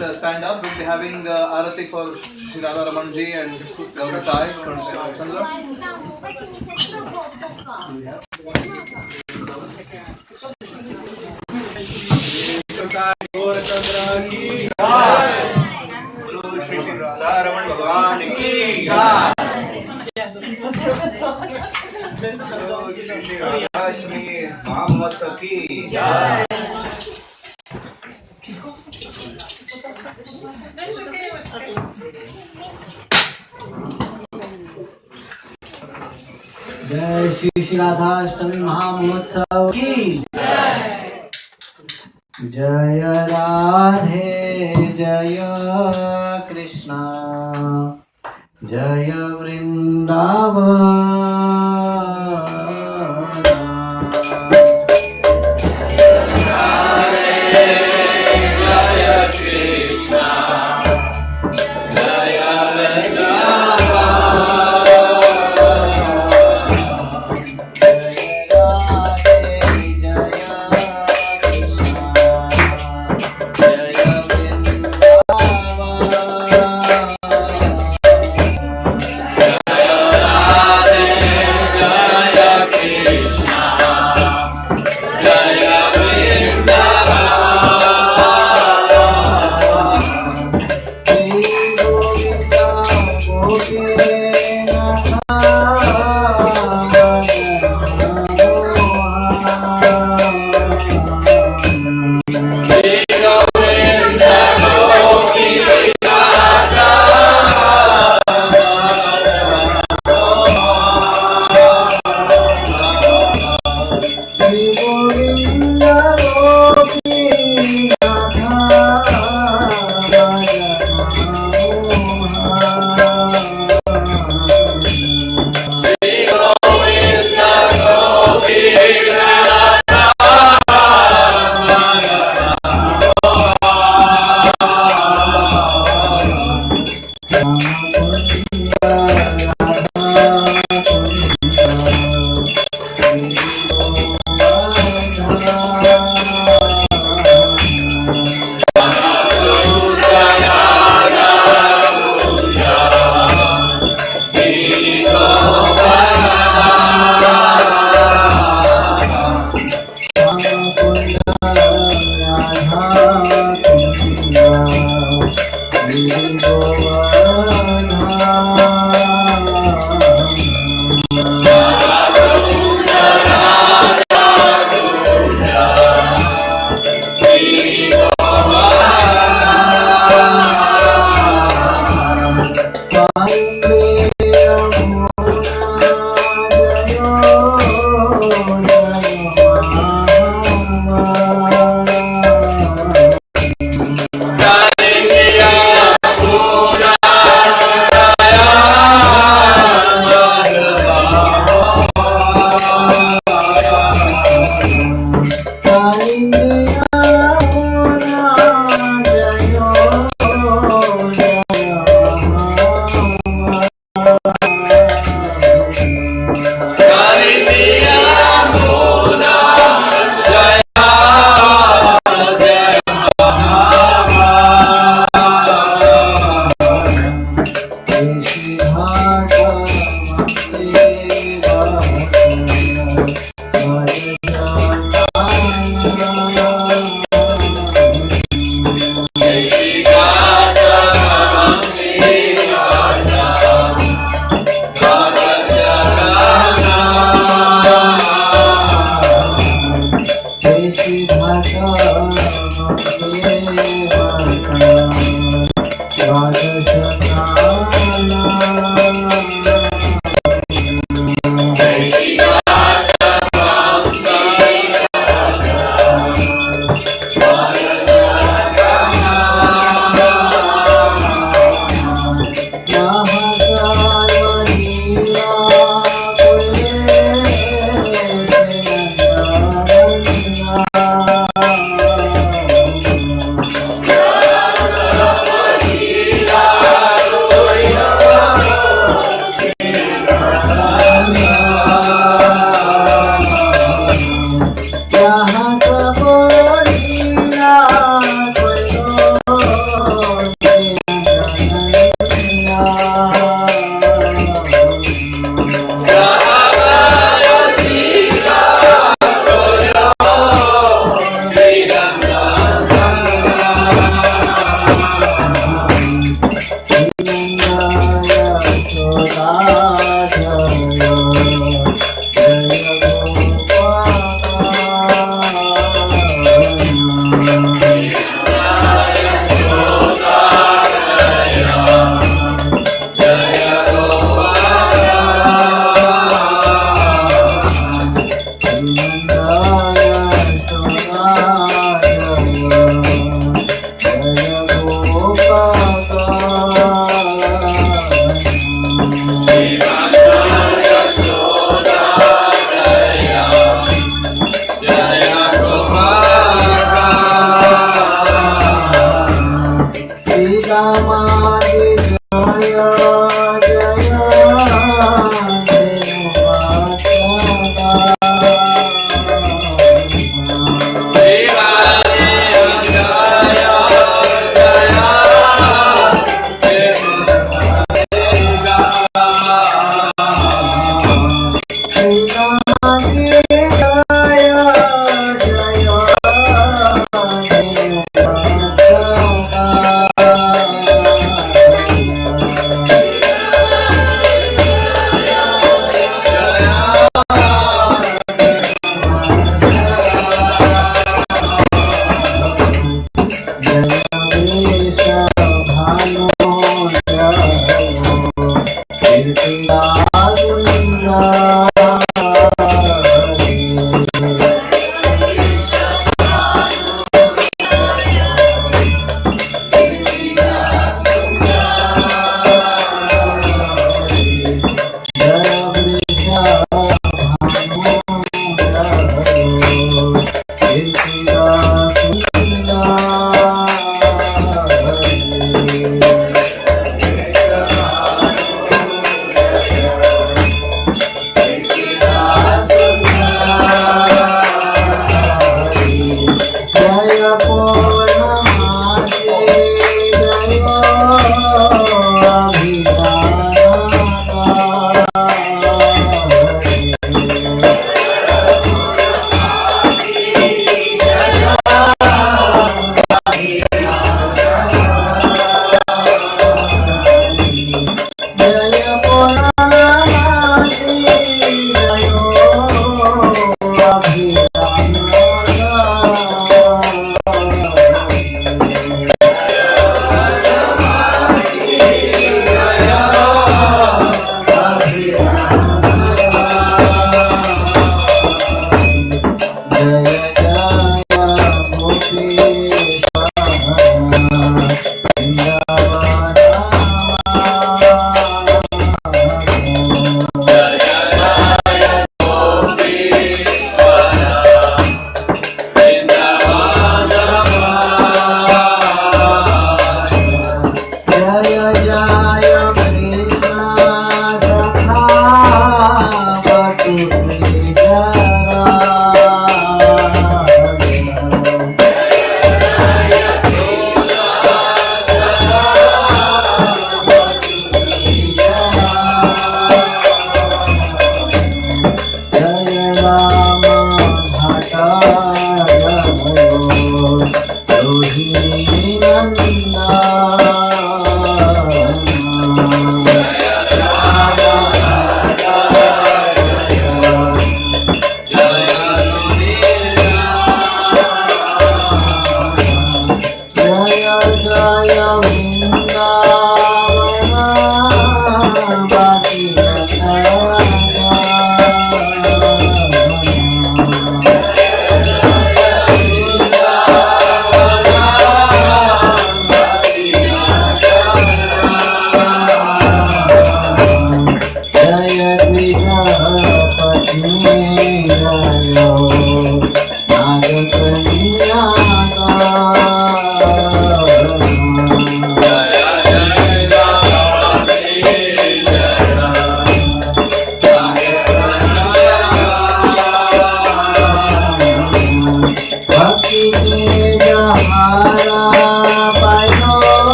No, stand up. We'll be having Arati for Shri Radha Ramanji and Shri Shri Radha Raman भगवान की जय। श्री श्री राधाष्टमी महामहोत्सव की जय। जय श्री श्री राधाष्टमी महामहोत्सव की जय राधे जय कृष्ण जय वृंदावन Radhe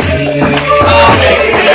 Hare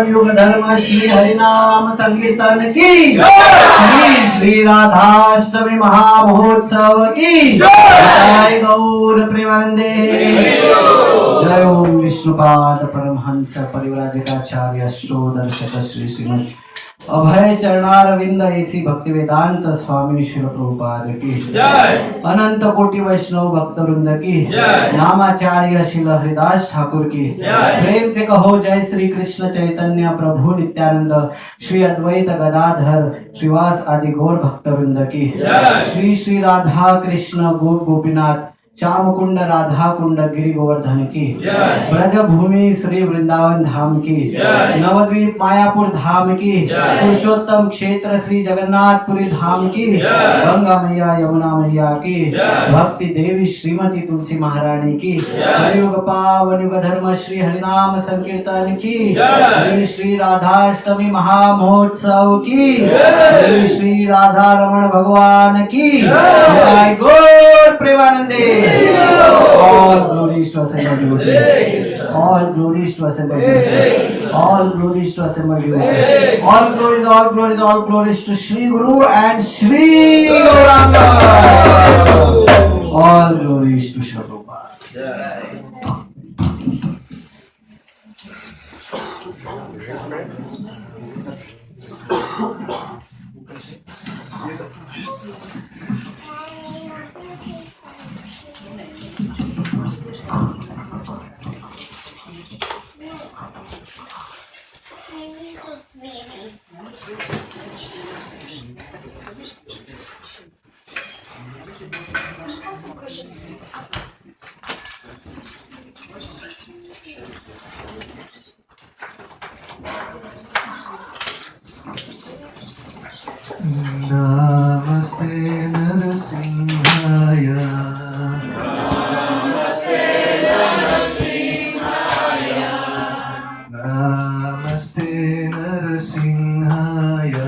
युग धर्म श्री हरिनाम संकीर्तन की जय। श्री राधाष्टमी महामहोत्सव की जय। गौर प्रेमानंदे जय। ओम विष्णुपाद परमहंस परिव्राजकाचार्य अष्टोदर शत श्री श्रीमद अभय चरणारविंद ऐसी भक्ति वेदांत स्वामी श्री प्रभुपाद की जय। अनंत कोटि वैष्णव भक्त वृंद की जय। नामाचार्य श्री हरिदास ठाकुर की जय। प्रेम से कहो जय श्री कृष्ण चैतन्य प्रभु नित्यानंद श्री अद्वैत गदाधर श्रीवास आदि गौर भक्त वृंद की जय। श्री श्री राधा कृष्ण गोप गोपीनाथ चामुकुंड राधा कुंड गिरि गोवर्धन की जय। ब्रज भूमि श्री वृंदावन धाम की जय। नवद्वीप मायापुर धाम की जय। पुरुषोत्तम क्षेत्र श्री जगन्नाथपुरी धाम की जय। गंगा मैया यमुना मैया की जय। भक्ति देवी श्रीमती तुलसी महारानी की कलियुग पावन युग धर्म श्री हरिनाम संकीर्तन की श्री श्री राधाष्टमी महामहोत्सव की श्री श्री राधा रमण भगवान की जय। गौर प्रेमानंदे। All glories to assembled devotees. All glories to assembled devotees. All glories to assembled devotees. All glories to Shri Guru and Shri Gauranga. All glories to Shri Prabhupada. Namaste Narasimhaya. Namaste Narasimhaya.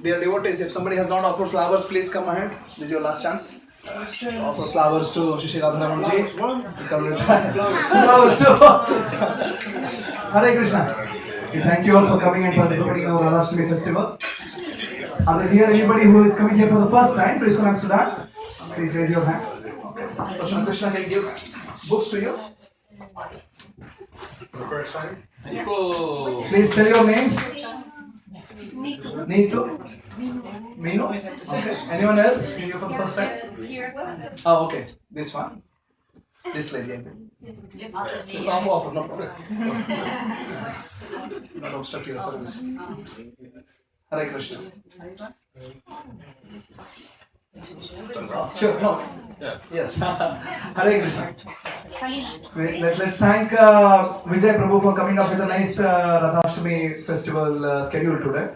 Dear devotees, if somebody has not offered flowers, please come ahead. This is your last chance. Offer flowers to Shri Rādhāṣtami ji. Please come with flowers too. Hare Krishna. We thank you all for coming and participating in our Rādhāṣtami festival. Are there here anybody who is coming here for the first time? Please come and sit down. Please raise your hand. Okay. Krishna can give books to you. For the first time? Please tell your names. Neetu. Mino. Okay. Anyone else? Can you for the first time? Oh, okay. This one. This lady, I think. Yes. Offer, no problem. Not obstruct your service. Hare Krishna. Sure, no. Yeah. Yes. Hare Krishna. Let's thank Vijay Prabhu for coming up with a nice Rādhāṣtami festival schedule today.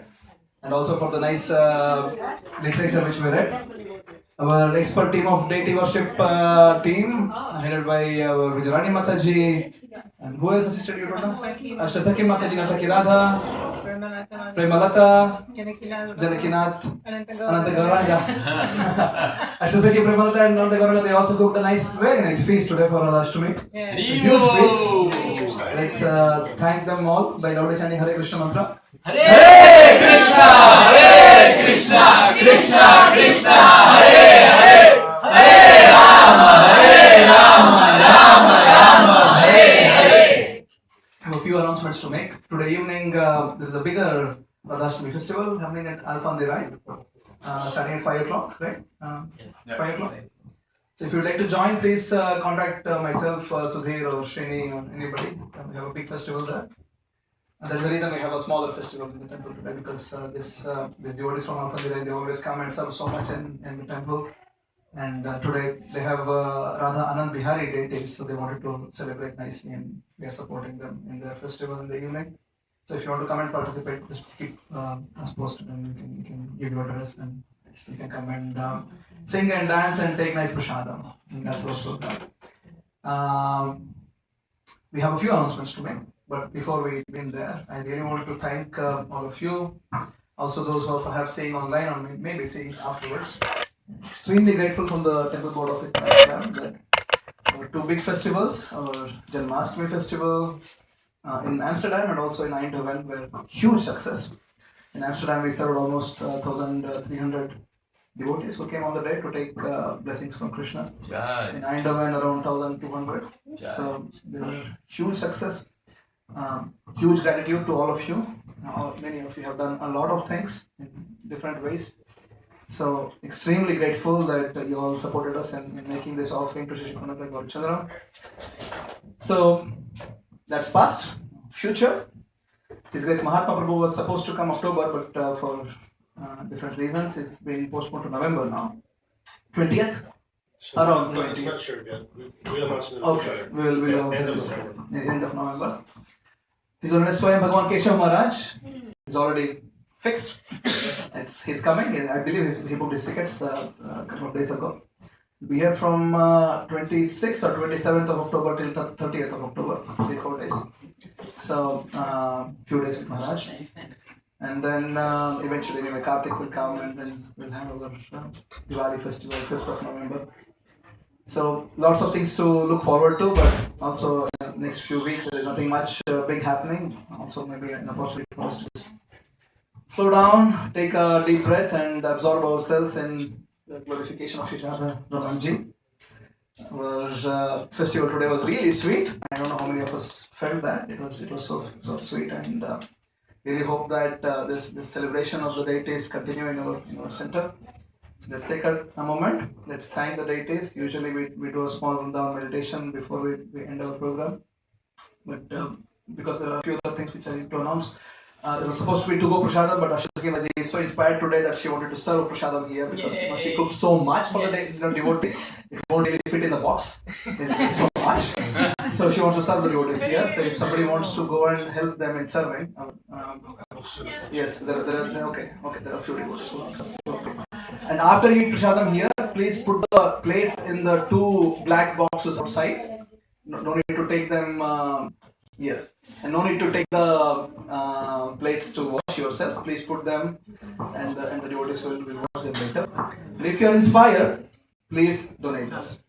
And also for the nice literature which we read. Our expert team of deity worship team headed by Vijayarani Mataji. And who else assisted you? Ashtasaki Mataji, Nartaki Radha, Premalata, Janakinath, Ananta Gauranga. Ashtasaki, Premalata and Ananta Gauranga, they also cooked a nice, very nice feast today for Rādhāṣtami. It's a huge feast. Let's thank them all by loudly chanting Hare Krishna mantra. Hare Krishna, Hare Krishna, Krishna Krishna, Hare Hare, Hare Rama, Rama Rama, Hare Hare. I have a few announcements to make. Today evening, there is a bigger Rādhāṣtami festival happening at Alpha-on-the-Rhine, starting at 5 o'clock, right? 5 o'clock. So if you would like to join, please contact myself, Sudhir or Srini or anybody. We have a big festival there. And that's the reason we have a smaller festival in the temple today, because this devotees from Alpha-on-the-Rhine, they always come and serve so much in the temple. And today they have Radha Anand Bihari deities, so they wanted to celebrate nicely, and we are supporting them in their festival in the evening. So if you want to come and participate, just keep us posted, and you can give your address, and you can come and sing and dance and take nice prasadam. And that's also that. We have a few announcements to make. But before we begin there, I really wanted to thank all of you, also those who are perhaps seeing online or maybe seeing afterwards. Extremely grateful from the Temple Board Office that our two big festivals, our Janmashtami festival in Amsterdam and also in Eindhoven, were huge success. In Amsterdam, we served almost 1,300 devotees who came on the day to take blessings from Krishna. In Eindhoven, around 1,200. So they were huge success. Huge gratitude to all of you. Many of you have done a lot of things in different ways. So extremely grateful that you all supported us in making this offering to Shri Gaur Chandra. So that's past. Future. His Grace Mahatma Prabhu was supposed to come October, but for different reasons, it's been postponed to November now. 20th? Around 20th. I'm not sure yet. We'll announce it. Okay, we'll end of November. End of November. His Holiness Swayam Bhagavan Keshav Maharaj is already fixed. He's coming. I believe he booked his tickets a couple of days ago. Be here from 26th or 27th of October till 30th of October, 3-4 days. So, few days with Maharaj. And then eventually, anyway, Karthik will come, and then we'll have our Diwali festival, 5th of November. So, lots of things to look forward to, but also next few weeks, there is nothing much big happening. Also, maybe an opportunity for us to just slow down, take a deep breath, and absorb ourselves in the glorification of Shri Radha-Ramanji. Our festival today was really sweet. I don't know how many of us felt that. It was so sweet, and really hope that this celebration of the deities continue in our center. So let's take a moment. Let's thank the deities. Usually we do a small rundown meditation before we end our program. But because there are a few other things which I need to announce. There was supposed to be to-go prasadam, but Ashwini Maji is so inspired today that she wanted to serve prasadam here because she cooked so much for the devotees. It won't really fit in the box. It's so much. So she wants to serve the devotees here. So if somebody wants to go and help them in serving, yes, there are a few devotees who want to serve. And after you eat prasadam here, please put the plates in the two black boxes outside. No need to take them. Yes, and no need to take the plates to wash. yourself. Please put them, and the devotees will watch them later. And if you are inspired, please donate us.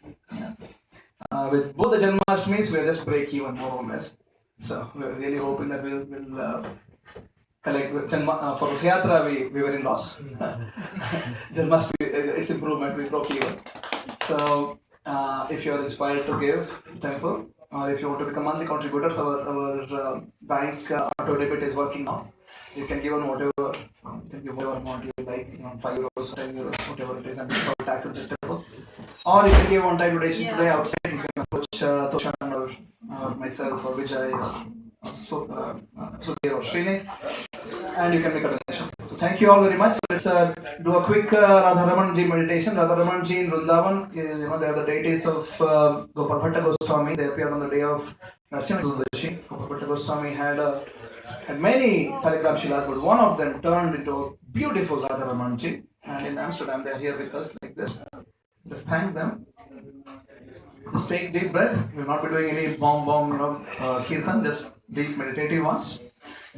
With both the Janmashtmis, we are just break even more or less. So we are really hoping that we'll collect. For Rath we were in loss. Janmashtami, it's improvement. We broke even. So if you are inspired to give temple, or if you want to become monthly contributors, our bank auto debit is working now. You can give on whatever, you can give whatever amount you like, 5 euros, 10 euros, whatever it is, and it's all tax deductible. Or you can give one-time donation today outside. You can approach Toshan or myself or Vijay or Sudhir or Srini, and you can make a donation. So thank you all very much. Let's do a quick Rādhāṛamanji meditation. Rādhāṛamanji in Vrindavan, they are the deities of Gopal Bhatta Goswami. They appeared on the day of Narsimha Chaturdashi. Gopal Bhatta Goswami had many Saligram Shilas, but one of them turned into a beautiful Rādhāṛamanji. And in Amsterdam, they are here with us like this. Just thank them. Just take deep breath. We will not be doing any bomb, kirtan, just deep meditative ones.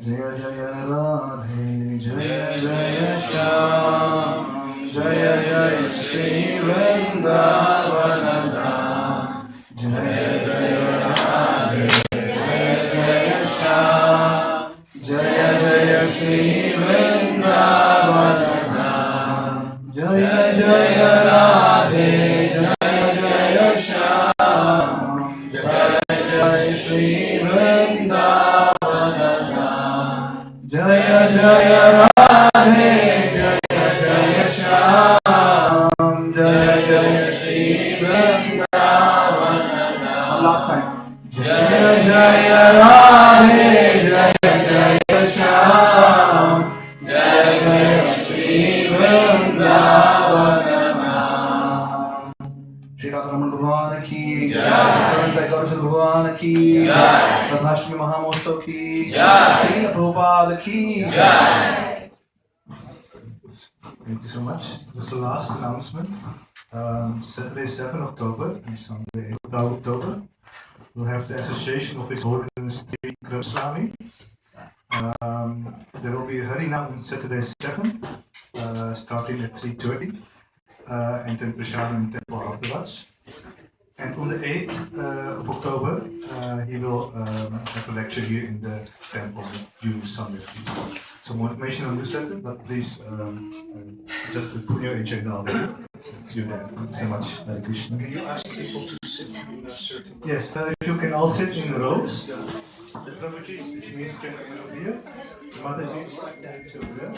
Jaya Jaya Radhe, Jaya Jaya Shyam, Jaya Jaya Shri Vrindavanadham, Jaya Jaya Radhe, Jaya Jaya Shyam, Jaya Jaya Shri Vrindavanadham, Jaya Jaya Radhe, Jaya Jaya Shyam, Jaya Jaya Shri Vrindavanadham, Jaya Jaya Radhe, Jaya Jaya Shyam, Jaya Jaya Shri Vrindavanadham. Last time. Jaya Jaya Radhe, Jaya Jaya Shyam, Jaya Jaya Shri Vrindavanadham. Shri Rādhāṛaman Bhagwan ki Jai, Gaurav Bhagwan ki Jai, Rādhāṣtami Mahamotsav ki Jai, Shri Prabhupada ki Jai. Thank you so much. This is the last announcement. Saturday, 7 October and Sunday, 8 October, we'll have the Association of His Holiness Sri Rādhāṣtami. There will be a Harinam on Saturday 7, starting at 3:30, and then Prashadam in temple afterwards. And on the 8th of October, he will have a lecture here in the temple during Sunday. Some more information on newsletter, but please just put your agenda. See you there. Thank you so much, Hare Krishna. Can you ask people to sit in a certain way? Yes, if you can all sit in rows. The Prabhuji, which means can come over here. Mataji, over there.